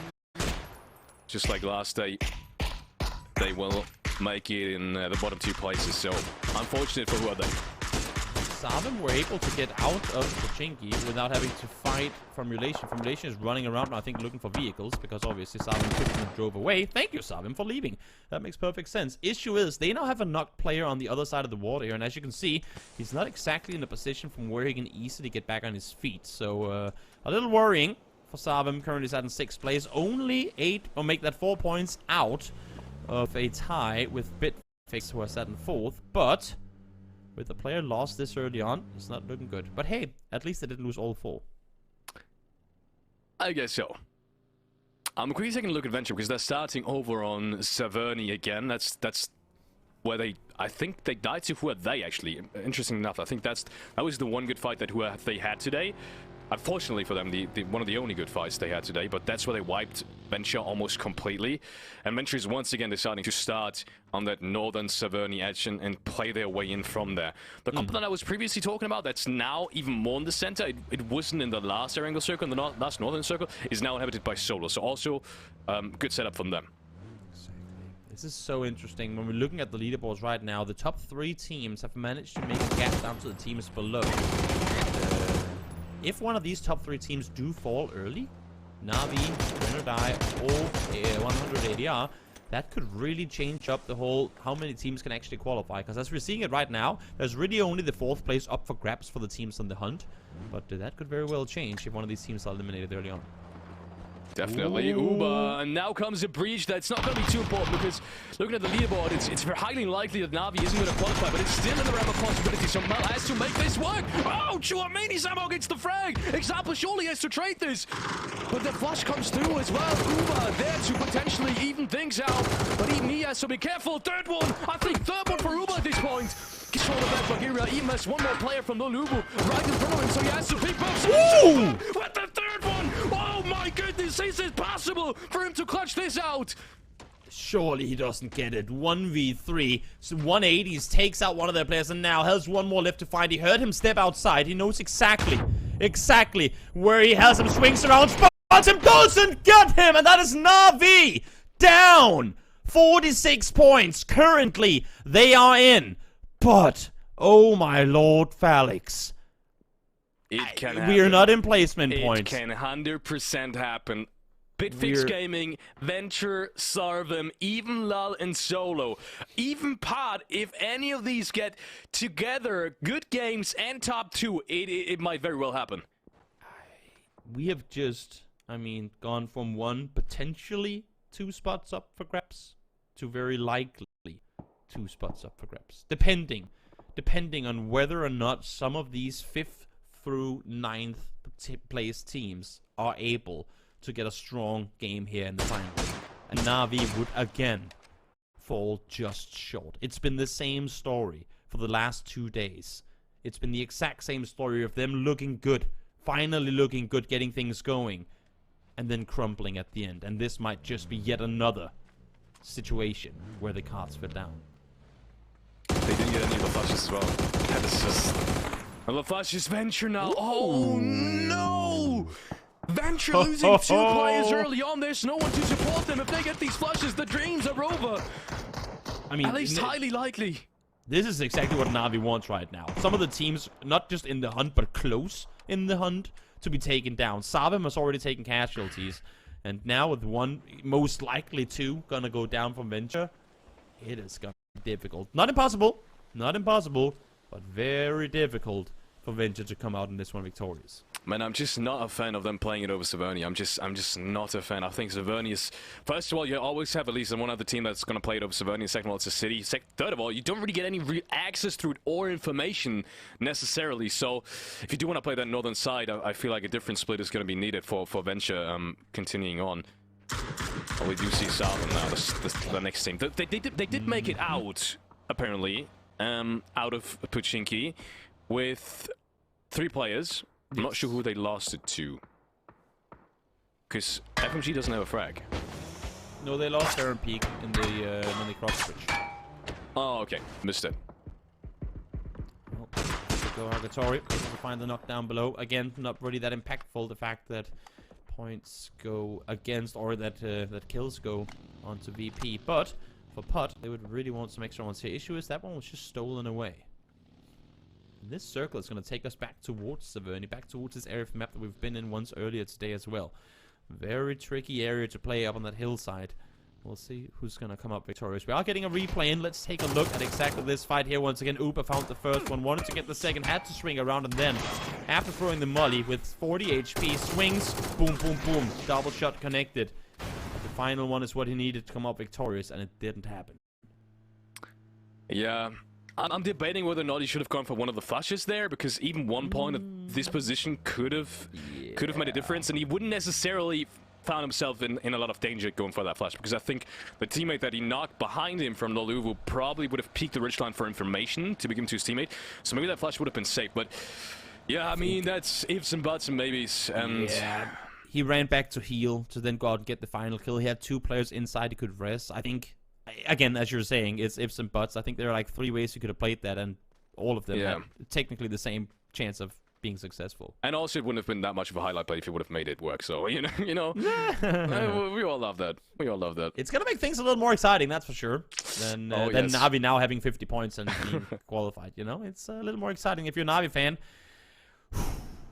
Just like last day, they will make it in the bottom 2 places, so unfortunate for who are they. Savim were able to get out of Pachinki without having to fight Formulation. Formulation is running around, I think, looking for vehicles, because obviously Savim quickly drove away. Thank you, Savim, for leaving. That makes perfect sense. Issue is, they now have a knocked player on the other side of the water here, and as you can see, he's not exactly in a position from where he can easily get back on his feet. So, a little worrying for Savim. Currently sat in 6th place. Only 8, or make that 4 points out of a tie with Bitfix, who are sat in 4th, but... with the player lost this early on, it's not looking good. But hey, at least they didn't lose all 4. I guess so. I'm quickly taking a look at Venture because they're starting over on Saverni again. That's where I think they died to. Who are they actually? Interesting enough, I think that was the one good fight that they had today. Unfortunately for them, one of the only good fights they had today, but that's where they wiped Venture almost completely. And Venture is once again deciding to start on that northern Saverni edge and play their way in from there. The comp that I was previously talking about, that's now even more in the center. It wasn't in the last Erangel circle, in the last northern circle, is now inhabited by Solo. So also, good setup from them. This is so interesting. When we're looking at the leaderboards right now, the top 3 teams have managed to make a gap down to the teams below. If one of these top 3 teams do fall early, Na'Vi, Renodai, or 100 ADR, that could really change up the whole how many teams can actually qualify. Because as we're seeing it right now, there's really only the 4th place up for grabs for the teams on the hunt. But that could very well change if one of these teams are eliminated early on. Definitely. Uber, and now comes a breach that's not going to be too important because looking at the leaderboard, it's highly likely that Na'Vi isn't going to qualify, but it's still in the realm of possibility, so Mal has to make this work. Oh, Chouameni somehow gets the frag. Example surely has to trade this, but the flush comes through as well. Uber there to potentially even things out, but even he has to be careful. 3rd one, I think 3rd one for Uber at this point. Control the back Bulgaria, even has one more player from Lulubu right in front of him, so he has to pick up with the 3rd one. Oh my goodness, is it possible for him to clutch this out? Surely he doesn't get it. 1v3. So 180s takes out one of their players, and now has one more left to find. He heard him step outside. He knows exactly exactly where he has him, swings around, spots him, goes and got him, and that is Na'Vi down 46 points. Currently, they are in, but oh my lord, Felix. It can We are happen. not in placement points. It can 100% happen. Bitfix Gaming, Venture, Sarvim, even Lul and Solo, even Pod, if any of these get together, good games and top 2, it might very well happen. We have just, I mean, gone from 1, potentially 2 spots up for grabs, to very likely 2 spots up for grabs. Depending on whether or not some of these 5th through 9th place teams are able to get a strong game here in the final. And Na'Vi would again fall just short. It's been the same story for the last 2 days. It's been the exact same story of them looking good, finally looking good, getting things going, and then crumbling at the end. And this might just be yet another situation where the cards fell down. They didn't get any of the flashes as well. That is just... Well, the flashes Venture now. Oh no! Venture losing 2 players early on. There's no one to support them. If they get these flushes, the dreams are over. I mean, at least highly likely. This is exactly what Na'Vi wants right now. Some of the teams, not just in the hunt, but close in the hunt, to be taken down. Sarvim has already taken casualties. And now with 1, most likely 2, gonna go down from Venture, it is gonna be difficult. Not impossible, but very difficult for Venture to come out in this one victorious. Man, I'm just not a fan of them playing it over Severny. I'm just not a fan. I think Severny is... First of all, you always have at least one other team that's going to play it over Severny. Second of all, it's a city. Third of all, you don't really get any access through it or information necessarily. So if you do want to play that northern side, I feel like a different split is going to be needed for Venture continuing on. Oh, we do see Southern now, the next team. They did make it out, apparently, out of Pubg with 3 players. I'm not sure who they lost it to. Because FMG doesn't have a frag. No, they lost Aaron Peak in the when they crossed bridge. Oh, okay. Missed it. Well, go Argatori to find the knockdown below. Again, not really that impactful, the fact that points go against, or that that kills go onto VP. But for Putt, they would really want some extra ones here. Issue is that one was just stolen away. This circle is going to take us back towards Severny, back towards this area of the map that we've been in once earlier today as well. Very tricky area to play up on that hillside. We'll see who's going to come up victorious. We are getting a replay in. Let's take a look at exactly this fight here once again. Uber found the first one, wanted to get the second, had to swing around, and then, after throwing the molly with 40 HP, swings, boom, boom, boom, double shot connected. But the final one is what he needed to come up victorious, and it didn't happen. Yeah. I'm debating whether or not he should have gone for one of the flashes there, because even 1 point of this position could have made a difference, and he wouldn't necessarily found himself in a lot of danger going for that flash, because I think the teammate that he knocked behind him from Loluvu probably would have peeked the ridgeline for information to give him to his teammate, so maybe that flash would have been safe. But yeah, I mean, that's ifs and buts and maybes, and yeah. He ran back to heal to then go out and get the final kill. He had 2 players inside he could rest. I think, again, as you're saying, it's ifs and buts. I think there are like 3 ways you could have played that, and all of them had technically the same chance of being successful. And also, it wouldn't have been that much of a highlight play if he would have made it work. So we all love that. We all love that. It's gonna make things a little more exciting, that's for sure. Than Na'Vi now having 50 points and being qualified. You know, it's a little more exciting if you're a Na'Vi fan.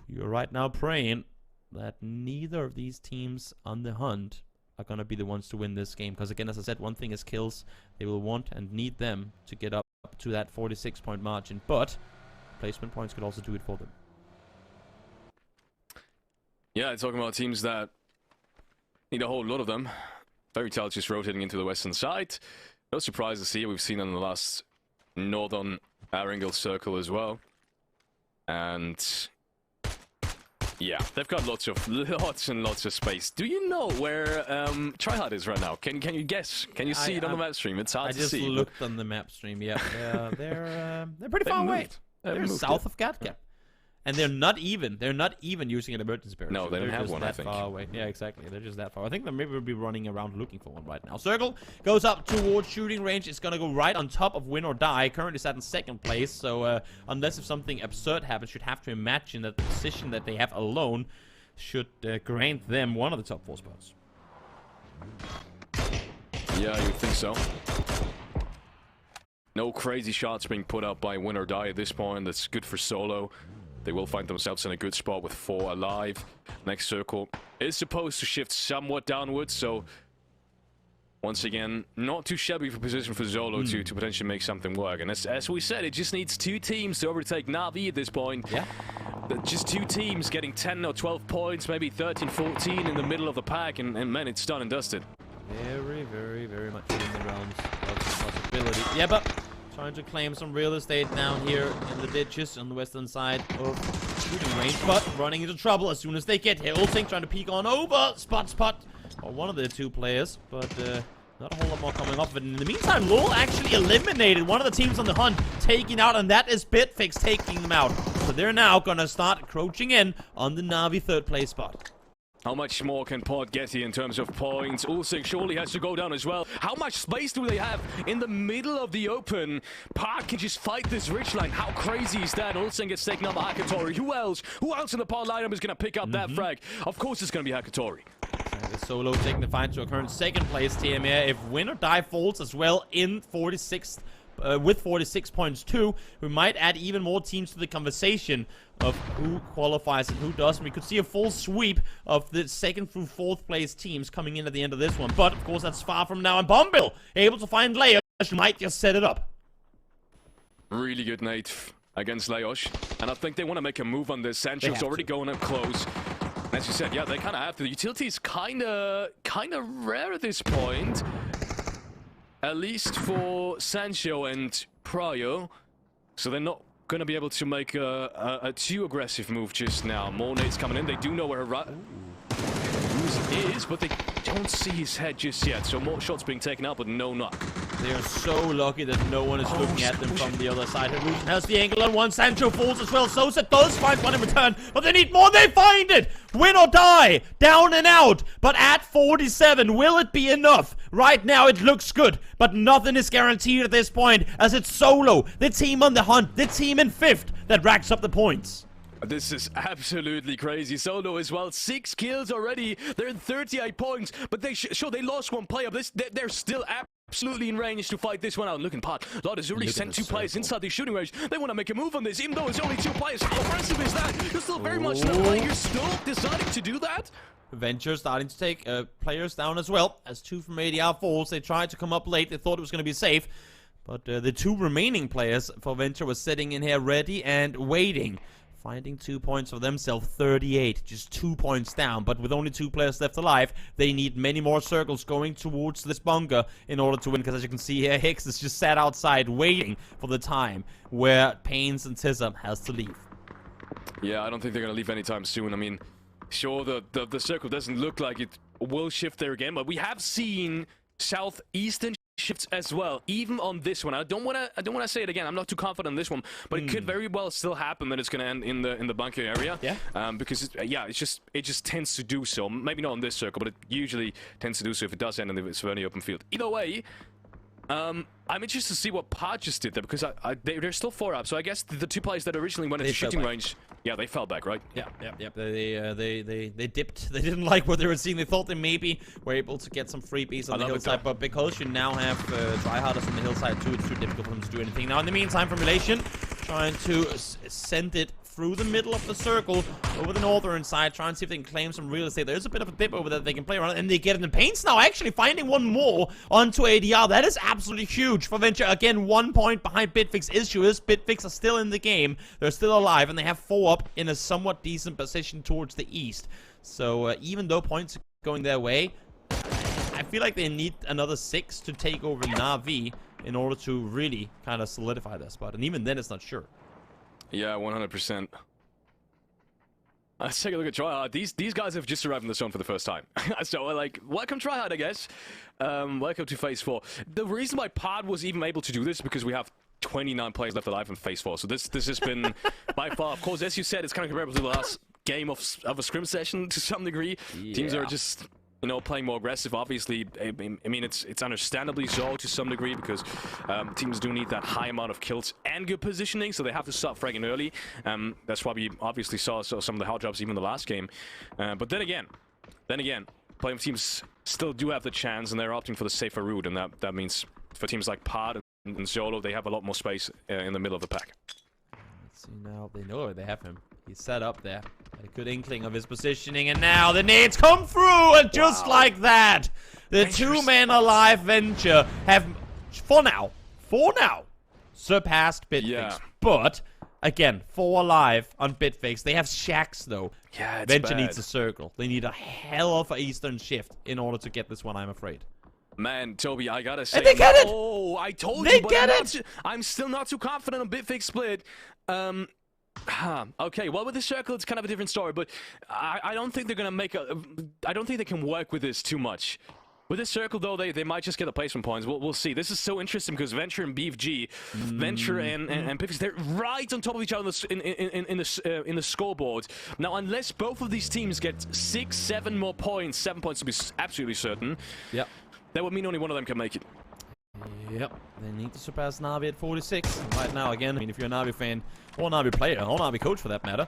You're right now praying that neither of these teams on the hunt are going to be the ones to win this game. Because again, as I said, one thing is kills. They will want and need them to get up to that 46-point margin. But placement points could also do it for them. Yeah, talking about teams that need a whole lot of them. Fairy Tail just rotating into the western side. No surprise to see. We've seen in the last northern Arangle circle as well. And yeah, they've got lots and lots of space. Do you know where Tryhard is right now? Can you guess? Can you see it on the map stream? It's hard to see. I just looked on the map stream. Yeah, they're pretty far away. They're south of Gatka. And they're not even using an emergency parachute. No, they don't have one, I think. They're just that far away. Yeah, exactly. They're just that far. I think they maybe will be running around looking for one right now. Circle goes up towards shooting range. It's going to go right on top of Win or Die. Currently sat in second place. So unless if something absurd happens, you'd have to imagine that the position that they have alone should grant them one of the top 4 spots. Yeah, you think so. No crazy shots being put up by Win or Die at this point. That's good for Solo. They will find themselves in a good spot with 4 alive. Next circle is supposed to shift somewhat downwards, so once again, not too shabby for position for Zolo to potentially make something work. And as we said, it just needs 2 teams to overtake Na'Vi at this point. Yeah. Just 2 teams getting 10 or 12 points, maybe 13, 14 in the middle of the pack, and man, it's done and dusted. Very, very, very much in the realms of possibility. Yeah, but trying to claim some real estate down here in the ditches on the western side of shooting range, but running into trouble as soon as they get here. Ulting trying to peek on over. Spot. Or one of the 2 players, but not a whole lot more coming off of it. In the meantime, Lul actually eliminated one of the teams on the hunt, taking out, and that is Bitfix taking them out. So they're now gonna start encroaching in on the Na'Vi 3rd place spot. How much more can Pod get here in terms of points? Ulsing surely has to go down as well. How much space do they have in the middle of the open? Pod can just fight this ridgeline. How crazy is that? Ulsing gets taken out by Hakatori. Who else? Who else in the Pod lineup is going to pick up that frag? Of course it's going to be Hakatori. Solo taking the fight to a current 2nd place team here. If Win or Die falls as well in 46th, with 46 points too, we might add even more teams to the conversation of who qualifies and who doesn't. We could see a full sweep of the 2nd through 4th place teams coming in at the end of this one. But, of course, that's far from now. And Bombil able to find Leosh, might just set it up. Really good nade against Leosh. And I think they want to make a move on this. Sancho's already going up close. And as you said, yeah, they kind of have to. The utility is kind of rare at this point. At least for Sancho and Pryo. So they're not going to be able to make a too aggressive move just now. More nades coming in. They do know where Ruse is, but they don't see his head just yet. So more shots being taken out, but no knock. They are so lucky that no one is looking at them from the other side. Illusion has the angle on one. Sancho falls as well. Sosa does find one in return, but they need more. They find it. Win or Die. Down and out. But at 47, will it be enough? Right now, it looks good, but nothing is guaranteed at this point, as it's Solo, the team on the hunt, the team in 5th, that racks up the points. This is absolutely crazy. Solo as well. 6 kills already. They're in 38 points, but they they lost 1 player. They're still absolutely in range to fight this one out. Look in Pod. Lord has already sent 2 players inside the shooting range. They want to make a move on this, even though it's only 2 players. How aggressive is that? You're still very much in the play. You're still deciding to do that? Venture starting to take players down as well. As 2 from ADR falls, they tried to come up late. They thought it was going to be safe. But the 2 remaining players for Venture were sitting in here ready and waiting. Finding 2 points for themselves, 38, just 2 points down. But with only 2 players left alive, they need many more circles going towards this bunker in order to win. Because as you can see here, Hicks is just sat outside waiting for the time where Pains and Tizza has to leave. Yeah, I don't think they're going to leave anytime soon. I mean, sure, the circle doesn't look like it will shift there again, but we have seen southeastern shifts as well, even on this one. I don't want to say it again. I'm not too confident on this one, but it could very well still happen that it's going to end in the bunker area. Yeah. Because it just tends to do so. Maybe not on this circle, but it usually tends to do so if it does end in the very open field. Either way, I'm interested to see what Pod just did there, because they're still 4 up. So I guess the 2 players that originally went into shooting range, yeah, they fell back, right? Yeah. They dipped. They didn't like what they were seeing. They thought they maybe were able to get some freebies on the hillside, but because you now have tryharders on the hillside too, it's too difficult for them to do anything. Now, in the meantime, Formulation trying to send it through the middle of the circle over the northern side, trying to see if they can claim some real estate. There's a bit of a dip over there that they can play around, and they get it in Paints now, actually finding 1 more onto ADR. That is absolutely huge for Venture. Again, 1 point behind Bitfix. Issue is Bitfix are still in the game. They're still alive, and they have 4 up in a somewhat decent position towards the east. So even though points are going their way, I feel like they need another 6 to take over Na'Vi in order to really kind of solidify their spot. And even then, it's not sure. Yeah, 100%. Let's take a look at Tryhard. These guys have just arrived in the zone for the first time. So, like, welcome Tryhard, I guess. Welcome to Phase 4. The reason why Pod was even able to do this is because we have 29 players left alive in phase 4. So this has been by far, of course, as you said, it's kind of comparable to the last game of a scrim session to some degree. Yeah. Teams are just, you know, playing more aggressive. Obviously, I mean, it's understandably so to some degree because teams do need that high amount of kills and good positioning, so they have to start fragging early. That's why we obviously saw some of the hard drops even in the last game. But then again, playing teams still do have the chance, and they're opting for the safer route, and that means for teams like Pod and Shado, they have a lot more space in the middle of the pack. Let's see now. They know where they have him. He's set up there. Had a good inkling of his positioning, and now the nades come through, and just like that, the 2 men alive Venture have, for now, surpassed Bitfix. Yeah. But again, 4 alive on Bitfix. They have shacks though. Yeah, it's Venture bad. needs a circle. They need a hell of an Eastern shift in order to get this one, I'm afraid. Man, Toby, I gotta say, and they get it! Oh, I told they you, but get it! I'm still not too confident on Bitfix split. Okay, well, with the circle, it's kind of a different story, but I don't think they're gonna make I don't think they can work with this too much. With this circle, though, they might just get the placement points. We'll see. This is so interesting because Venture and BFG, Venture and Bitfix, they're right on top of each other in the scoreboard. Now, unless both of these teams get 6, 7 more points, 7 points to be absolutely certain. Yep. That would mean only one of them can make it. Yep, they need to surpass Na'Vi at 46. And right now, again, I mean, if you're a Na'Vi fan, or a Na'Vi player, or a Na'Vi coach for that matter,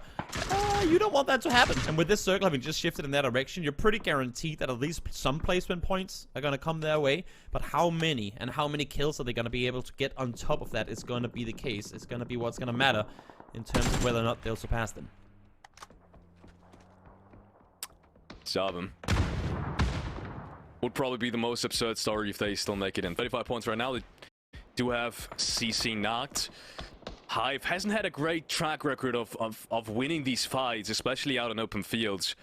you don't want that to happen. And with this circle having just shifted in that direction, you're pretty guaranteed that at least some placement points are going to come their way. But how many and how many kills are they going to be able to get on top of that is going to be the case. It's going to be what's going to matter in terms of whether or not they'll surpass them. Zarvim would probably be the most absurd story if they still make it in. 35 points right now. They do have CC knocked. Hive hasn't had a great track record of winning these fights, especially out in open fields.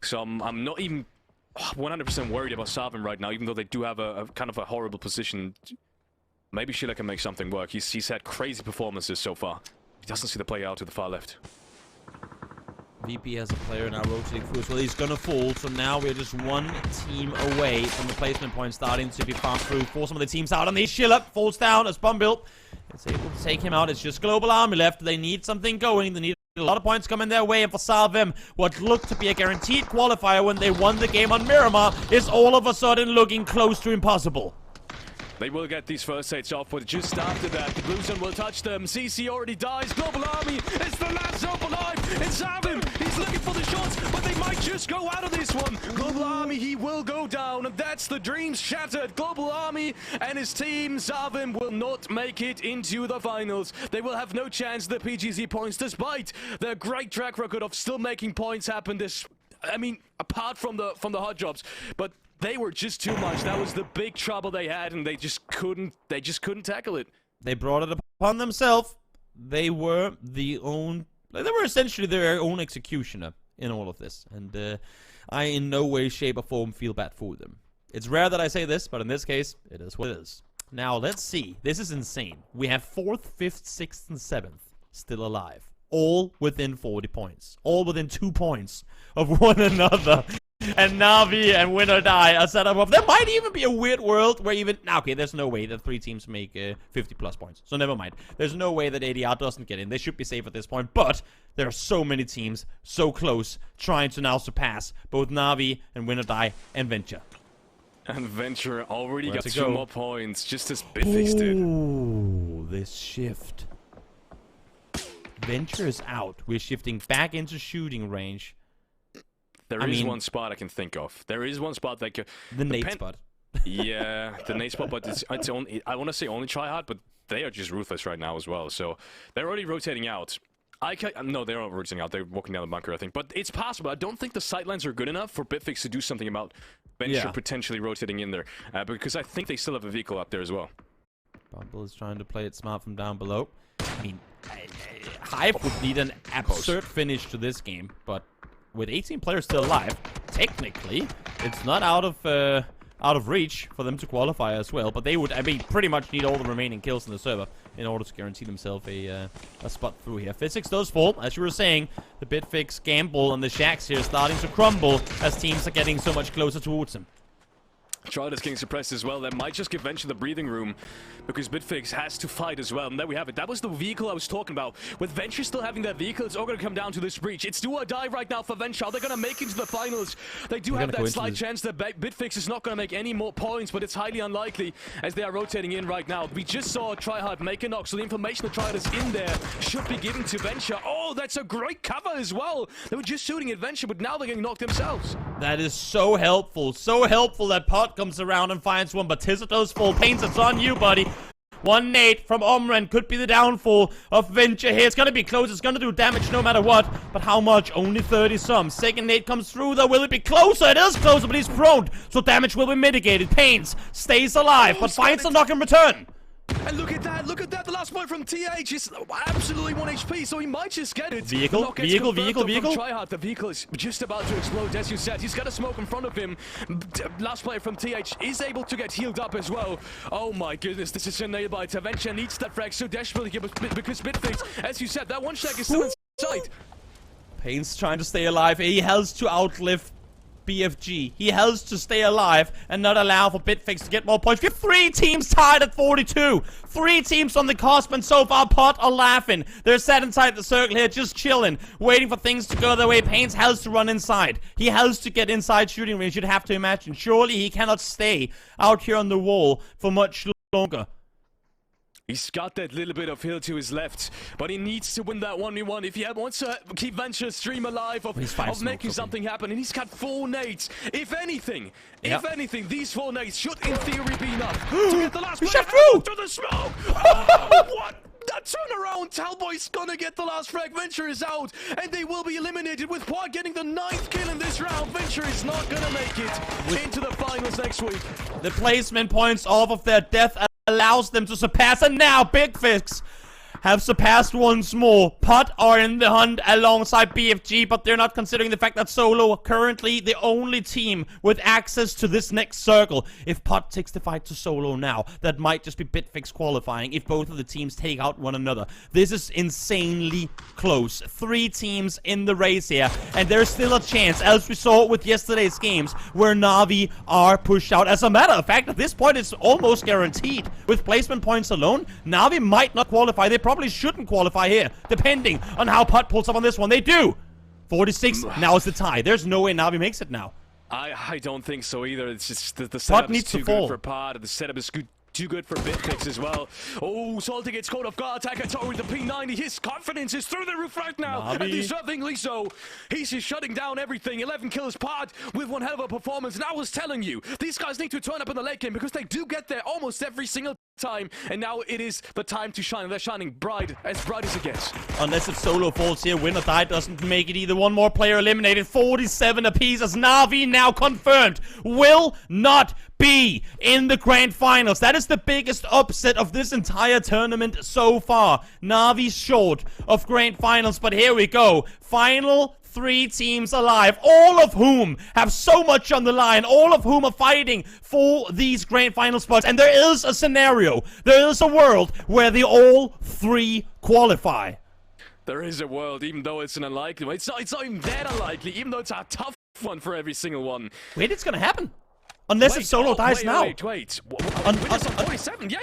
So I'm not even 100% worried about Zarvim right now, even though they do have a kind of a horrible position. Maybe Sheila can make something work. He's had crazy performances so far. He doesn't see the play out to the far left. VP has a player now rotating through, so he's gonna fall. So now we're just 1 team away from the placement point starting to be farmed through for some of the teams out on the Sheila. Falls down as Bumbuilt. It's able to take him out. It's just Global Army left. They need something going. They need a lot of points coming their way. And for Zarvim, what looked to be a guaranteed qualifier when they won the game on Miramar is all of a sudden looking close to impossible. They will get these first hits off, but just after that, the Blue Zone will touch them. CC already dies. Global Army is the last zone alive. It's Zarvim. He's looking for the shots, but they might just go out of this one. Global Army, he will go down, and that's the dreams shattered. Global Army and his team, Zarvim, will not make it into the finals. They will have no chance the PGZ points, despite their great track record of still making points happen. I mean, apart from the hot drops, but they were just too much. That was the big trouble they had, and they just couldn't tackle it. They brought it upon themselves. They were essentially their own executioner in all of this, and I in no way, shape, or form feel bad for them. It's rare that I say this, but in this case, it is what it is. Now let's see. This is insane. We have 4th, 5th, 6th, and 7th still alive, all within 40 points, all within 2 points of one another. And Na'Vi and Win or Die are set up. There might even be a weird world where even... Okay, there's no way that 3 teams make 50+ points. So never mind. There's no way that ADR doesn't get in. They should be safe at this point. But there are so many teams so close trying to now surpass both Na'Vi and Win or Die and Venture. And Venture already got 2 more points, just as Bitfix did. Ooh, this shift. Venture is out. We're shifting back into shooting range. There is one spot I can think of. There is one spot that could... The nade spot. Yeah, the nade spot, but it's only... I want to say only try hard, but they are just ruthless right now as well. So they're already rotating out. No, they're not rotating out. They're walking down the bunker, I think. But it's possible. I don't think the sightlines are good enough for Bitfix to do something about Venture potentially rotating in there. Because I think they still have a vehicle up there as well. Bumble is trying to play it smart from down below. I mean, Hive would need an absurd finish to this game, but... with 18 players still alive, technically, it's not out of reach for them to qualify as well. But they would, I mean, pretty much need all the remaining kills in the server in order to guarantee themselves a spot through here. Physics does fall, as you were saying. The Bitfix gamble and the shacks here starting to crumble as teams are getting so much closer towards them. Shado is getting suppressed as well. That might just give Venture the breathing room because Bitfix has to fight as well. And there we have it. That was the vehicle I was talking about. With Venture still having that vehicle, it's all going to come down to this breach. It's do or die right now for Venture. Are they going to make it to the finals? They do have that slight chance that Bitfix is not going to make any more points, but it's highly unlikely as they are rotating in right now. We just saw Tryhard make a knock, so the information that Tryhard is in there should be given to Venture. Oh, that's a great cover as well. They were just shooting at Venture, but now they're getting knocked themselves. That is so helpful that Pot comes around and finds one, but Tizito's full. Pains, it's on you, buddy. One nade from Omren could be the downfall of Venture here. It's gonna be close, it's gonna do damage no matter what. But how much? Only 30 some. Second nade comes through though. Will it be closer? It is closer, but he's prone. So damage will be mitigated. Pains stays alive, but finds the knock in return. And look at that, the last point from TH is absolutely 1 HP, so he might just get it. Vehicle. Tryhard, the vehicle is just about to explode, as you said. He's got a smoke in front of him. Last player from TH is able to get healed up as well. Oh my goodness, this is a nail biter. Venture needs that frag so desperately because Bitfix, as you said, that one shag is still in sight. Pain's trying to stay alive. He has to outlive BFG. He has to stay alive and not allow for Bitfix to get more points. We have 3 teams tied at 42. 3 teams on the cusp, and so far Pot are laughing. They're sat inside the circle here, just chilling, waiting for things to go their way. Pains has to run inside. He has to get inside shooting range, you'd have to imagine. Surely he cannot stay out here on the wall for much longer. He's got that little bit of hill to his left, but he needs to win that 1v1 if he wants to keep Venture's stream alive of making something happen. And he's got 4 nades. If anything, these 4 nades should in theory be enough to get the last player out to the smoke. Oh, what? That turnaround, Talboy's gonna get the last frag. Venture is out, and they will be eliminated with Pubg getting the 9th kill in this round. Venture is not gonna make it into the finals next week. The placement points off of their death allows them to surpass, and now Bitfix have surpassed once more. Pot are in the hunt alongside BFG, but they're not considering the fact that Solo currently the only team with access to this next circle. If Pot takes the fight to Solo now, that might just be Bitfix qualifying if both of the teams take out one another. This is insanely close. 3 teams in the race here, and there's still a chance, as we saw with yesterday's games, where Na'Vi are pushed out. As a matter of fact, at this point, it's almost guaranteed. With placement points alone, Na'Vi might not qualify. They probably shouldn't qualify here, depending on how Pot pulls up on this one. They do. 46, now is the tie. There's no way Na'Vi makes it now. I don't think so either. It's just the setup is too good for Pot, and the setup is too good for Bitfix as well. Oh, Salty gets caught off guard. Attacker with the P90. His confidence is through the roof right now. Na'Vi. And deservingly so. He's just shutting down everything. 11 kills Pot with one hell of a performance. And I was telling you, these guys need to turn up in the late game because they do get there almost every single time. And now it is the time to shine. They're shining bright as it gets. Unless if Solo falls here, win or die doesn't make it either. One more player eliminated. 47 apiece as Na'Vi now confirmed will not be in the grand finals. That is the biggest upset of this entire tournament so far. Na'Vi short of grand finals, but here we go. Final 3 teams alive, all of whom have so much on the line, all of whom are fighting for these grand final spots. And there is a scenario, there is a world where they all 3 qualify. There is a world, even though it's an unlikely one. It's not even that unlikely, even though it's a tough one for every single one. Wait, it's gonna happen. Unless if Solo dies now. Wait. 47? Yeah.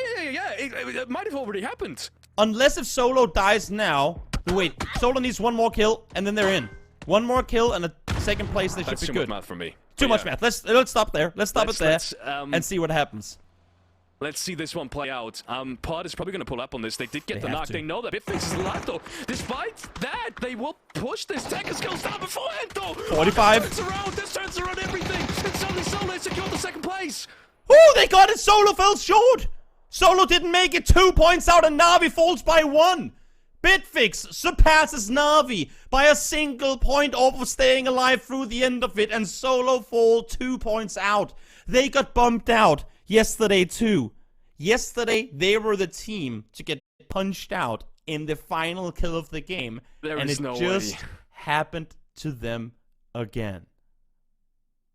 It might have already happened. Unless if Solo dies now. Wait, Solo needs 1 more kill, and then they're in. 1 more kill, and a second place, they should be good. That's too much math for me. Too much math. Let's stop there. Let's stop it there and see what happens. Let's see this one play out. Pod is probably going to pull up on this. They did get the knock. They know that Bitfix is alive, though. Despite that, they will push this. Tekka skills down beforehand, though. 45. This turns around everything. And suddenly Solo secured the 2nd place. Oh, they got it. Solo fell short. Solo didn't make it. 2 points out, and Na'Vi falls by 1. Bitfix surpasses Na'Vi by a single point off of staying alive through the end of it, and Solo fall 2 points out. They got bumped out yesterday too. Yesterday, they were the team to get punched out in the final kill of the game, and it just happened to them again.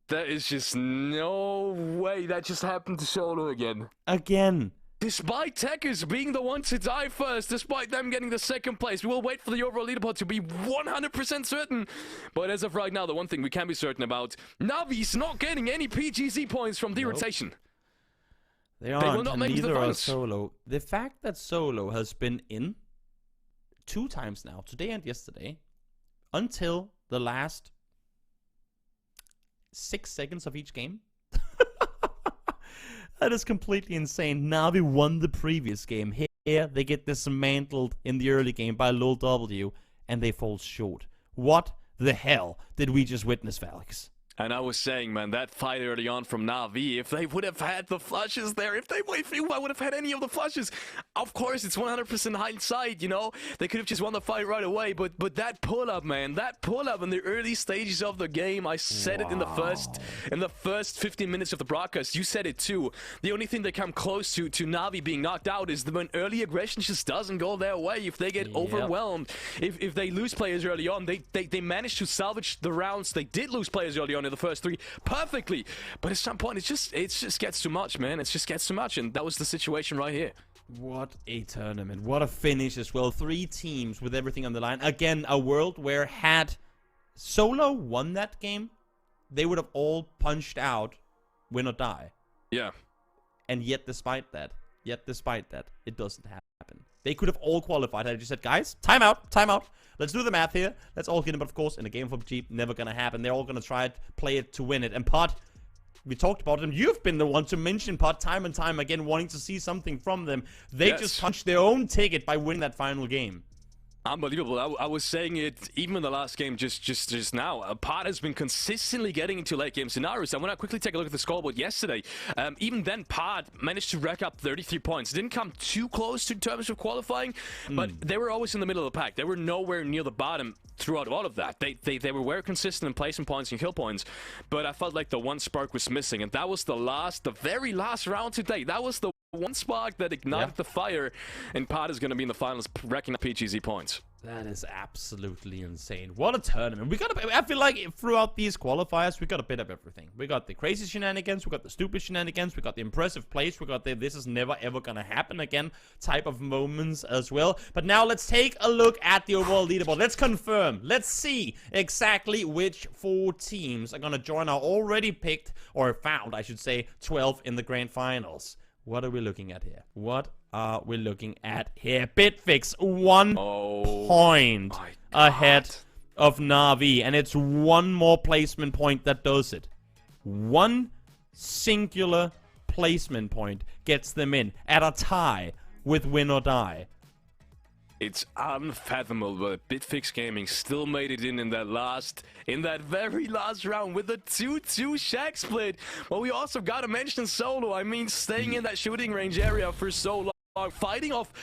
There is just no way that just happened to Shado again. Again. despite Techers being the one to die first, despite them getting the second place, we will wait for the overall leaderboard to be 100% certain. But as of right now, the one thing we can be certain about, Navi's not getting any PGZ points from the rotation. They aren't, will not and make neither the are finals. Solo. The fact that Solo has been in 2 times now, today and yesterday, until the last 6 seconds of each game. That is completely insane. Navi won the previous game. Here, they get dismantled in the early game by Lil W, and they fall short. What the hell did we just witness, Felix? And I was saying, man, that fight early on from Na'Vi, if they would have had the flushes there, if I would have had any of the flushes, of course, it's 100% hindsight, you know? They could have just won the fight right away, but that pull-up, man, that pull-up in the early stages of the game, I said it in the first 15 minutes of the broadcast. You said it too. The only thing they come close to Na'Vi being knocked out is when early aggression just doesn't go their way. If they get overwhelmed, if they lose players early on, they manage to salvage the rounds. They did lose players early on in the first 3 perfectly, but at some point it just gets too much, man. It just gets too much, and that was the situation right here. What a tournament. What a finish as well. 3 teams with everything on the line. Again, a world where had Solo won that game, they would have all punched out win or die. Yeah. And yet despite that, it doesn't happen. They could have all qualified. I just said, guys, time out. Let's do the math here. Let's all get in. But of course, in a game of Pubg, never gonna happen. They're all gonna try to play it to win it. And Pod, we talked about them. You've been the one to mention Pod time and time again, wanting to see something from them. They just punched their own ticket by winning that final game. Unbelievable. I was saying it even in the last game just now. Pod has been consistently getting into late game scenarios. And when I quickly take a look at the scoreboard yesterday, even then Pod managed to rack up 33 points. Didn't come too close in terms of qualifying, but they were always in the middle of the pack. They were nowhere near the bottom throughout all of that. They were very consistent in placing points and kill points, but I felt like the one spark was missing, and that was the very last round today. That was the one spark that ignited the fire, and Pod is going to be in the finals racking up PGZ points. That is absolutely insane. What a tournament. I feel like throughout these qualifiers, we got a bit of everything. We got the crazy shenanigans, we got the stupid shenanigans, we got the impressive plays, we got the this is never ever gonna happen again type of moments as well. But now let's take a look at the overall leaderboard. Let's confirm. Let's see exactly which 4 teams are gonna join our already picked, or found, I should say, 12 in the grand finals. What are we looking at here? What are we looking at here? Bitfix, 1 point ahead of Na'Vi, and it's 1 more placement point that does it. 1 singular placement point gets them in at a tie with win or die. It's unfathomable that Bitfix Gaming still made it in that very last round with a 2-2 shack split. But we also gotta mention Solo. I mean, staying in that shooting range area for so long. Fighting off.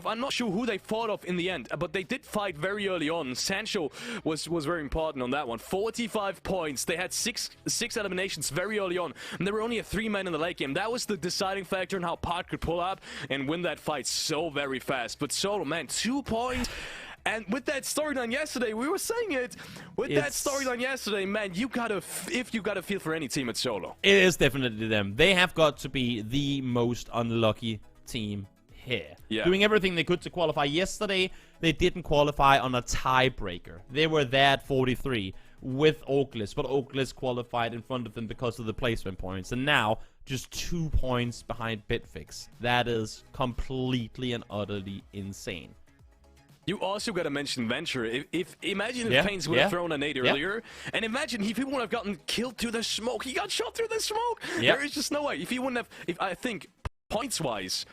I'm not sure who they fought off in the end, but they did fight very early on. Sancho was very important on that one. 45 points. They had six eliminations very early on, and there were only 3 men in the late game. That was the deciding factor in how Pod could pull up and win that fight so very fast. But Solo, man, 2 points. And with that storyline yesterday, we were saying it. That storyline yesterday, man, if you gotta feel for any team, it's Solo. It is definitely them. They have got to be the most unlucky team here. Doing everything they could to qualify. Yesterday, they didn't qualify on a tiebreaker. They were there at 43 with Oakless, but Oakless qualified in front of them because of the placement points. And now, just 2 points behind Bitfix. That is completely and utterly insane. You also got to mention Venture. Imagine if Pains would have thrown a nade earlier, and imagine if he wouldn't have gotten killed through the smoke. He got shot through the smoke. There is just no way. If he wouldn't have, I think points-wise,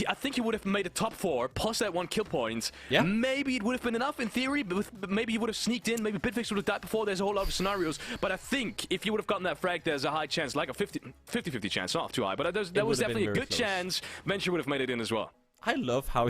I think he would have made a top 4 plus that 1 kill point. Maybe it would have been enough in theory, but maybe he would have sneaked in. Maybe Bitfix would have died before. There's a whole lot of scenarios. But I think if you would have gotten that frag, there's a high chance, like a 50-50 chance, not too high, but there was definitely a good chance Venture would have made it in as well. I love how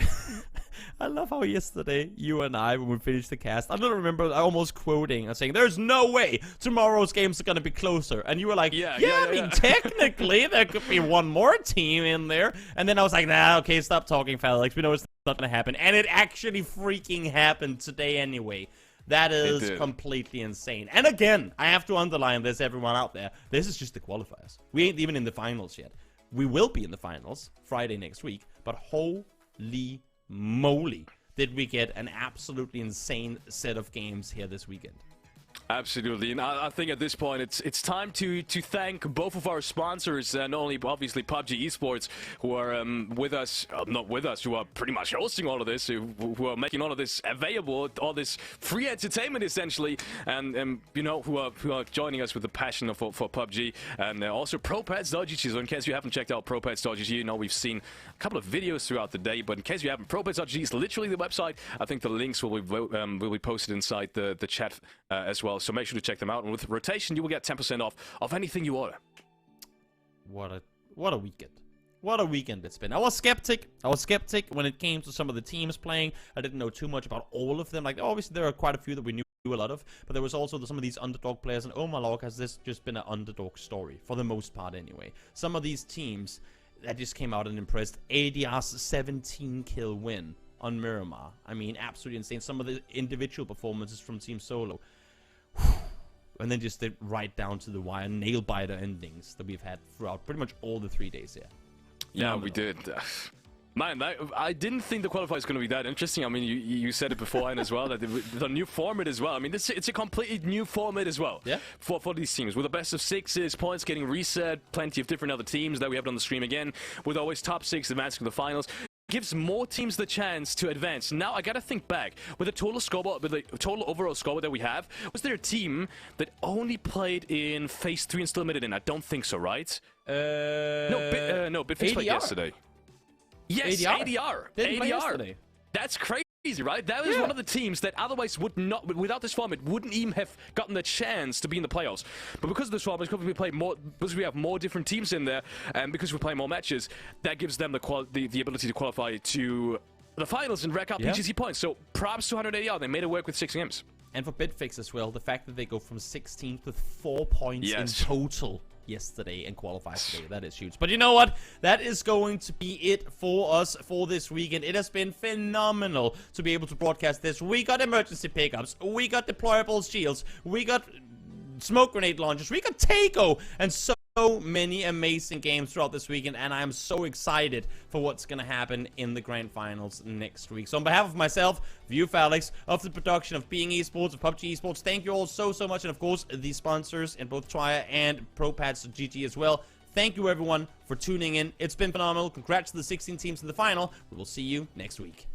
yesterday you and I, when we finished the cast, I don't remember, I almost quoting and saying, "There's no way tomorrow's games are gonna be closer," and you were like, I mean, technically there could be 1 more team in there, and then I was like, nah, okay, stop talking, Felix. We know it's not gonna happen, and it actually freaking happened today anyway. That is completely insane. And again, I have to underline this, everyone out there. This is just the qualifiers. We ain't even in the finals yet. we will be in the finals Friday next week, but holy moly, did we get an absolutely insane set of games here this weekend. Absolutely, and I think at this point it's time to thank both of our sponsors, and only obviously Pubg Esports, who are with us, not with us, who are pretty much hosting all of this, who are making all of this available, all this free entertainment essentially, and you know, who are joining us with the passion for Pubg, and also ProPets.gg. So in case you haven't checked out ProPets.gg, you know, we've seen a couple of videos throughout the day, but in case you haven't, ProPets.gg is literally the website. I think the links will be posted inside the chat as well. So make sure to check them out, and with rotation you will get 10% off of anything you order. What a weekend. What a weekend it's been. I was skeptic when it came to some of the teams playing. I didn't know too much about all of them. Like, obviously there are quite a few that we knew a lot of, but there was also some of these underdog players, and oh my lord, has this just been an underdog story for the most part anyway. Some of these teams that just came out and impressed. ADR's 17 kill win on Miramar. I mean, absolutely insane. Some of the individual performances from Team Solo. And then just right down to the wire nail-biter endings that we've had throughout pretty much all the 3 days here. Yeah, we did. Man, I didn't think the qualifier was going to be that interesting. I mean, you said it beforehand as well, that the new format as well. I mean, it's a completely new format as well. Yeah. For these teams, with a best of sixes, points getting reset, plenty of different other teams that we have on the stream again, with always top six advancing to the finals. Gives more teams the chance to advance. Now I gotta think back with the total scoreboard, with the total overall scoreboard that we have. Was there a team that only played in phase 3 and still made it in? I don't think so, right? No, Bitfix played yesterday. Yes, ADR. Didn't play yesterday. That's crazy, right? That was one of the teams that otherwise would not, without this format, wouldn't even have gotten the chance to be in the playoffs. But because of this format, because we play more, because we have more different teams in there, and because we play more matches, that gives them the ability to qualify to the finals and rack up PGC points. So props to 180R. They made it work with 6 games. And for Bitfix as well, the fact that they go from 16th with 4 points in total yesterday and qualify today. That is huge. But you know what? That is going to be it for us for this weekend. It has been phenomenal to be able to broadcast this. We got emergency pickups. We got deployable shields. We got smoke grenade launchers. We got Takeo. And so many amazing games throughout this weekend, and I am so excited for what's going to happen in the grand finals next week. So on behalf of myself, View Alex, of the production of Being Esports, of Pubg Esports, thank you all so much, and of course the sponsors in both Twire and ProPads.gg as well. Thank you everyone for tuning in. It's been phenomenal. Congrats to the 16 teams in the final. We will see you next week.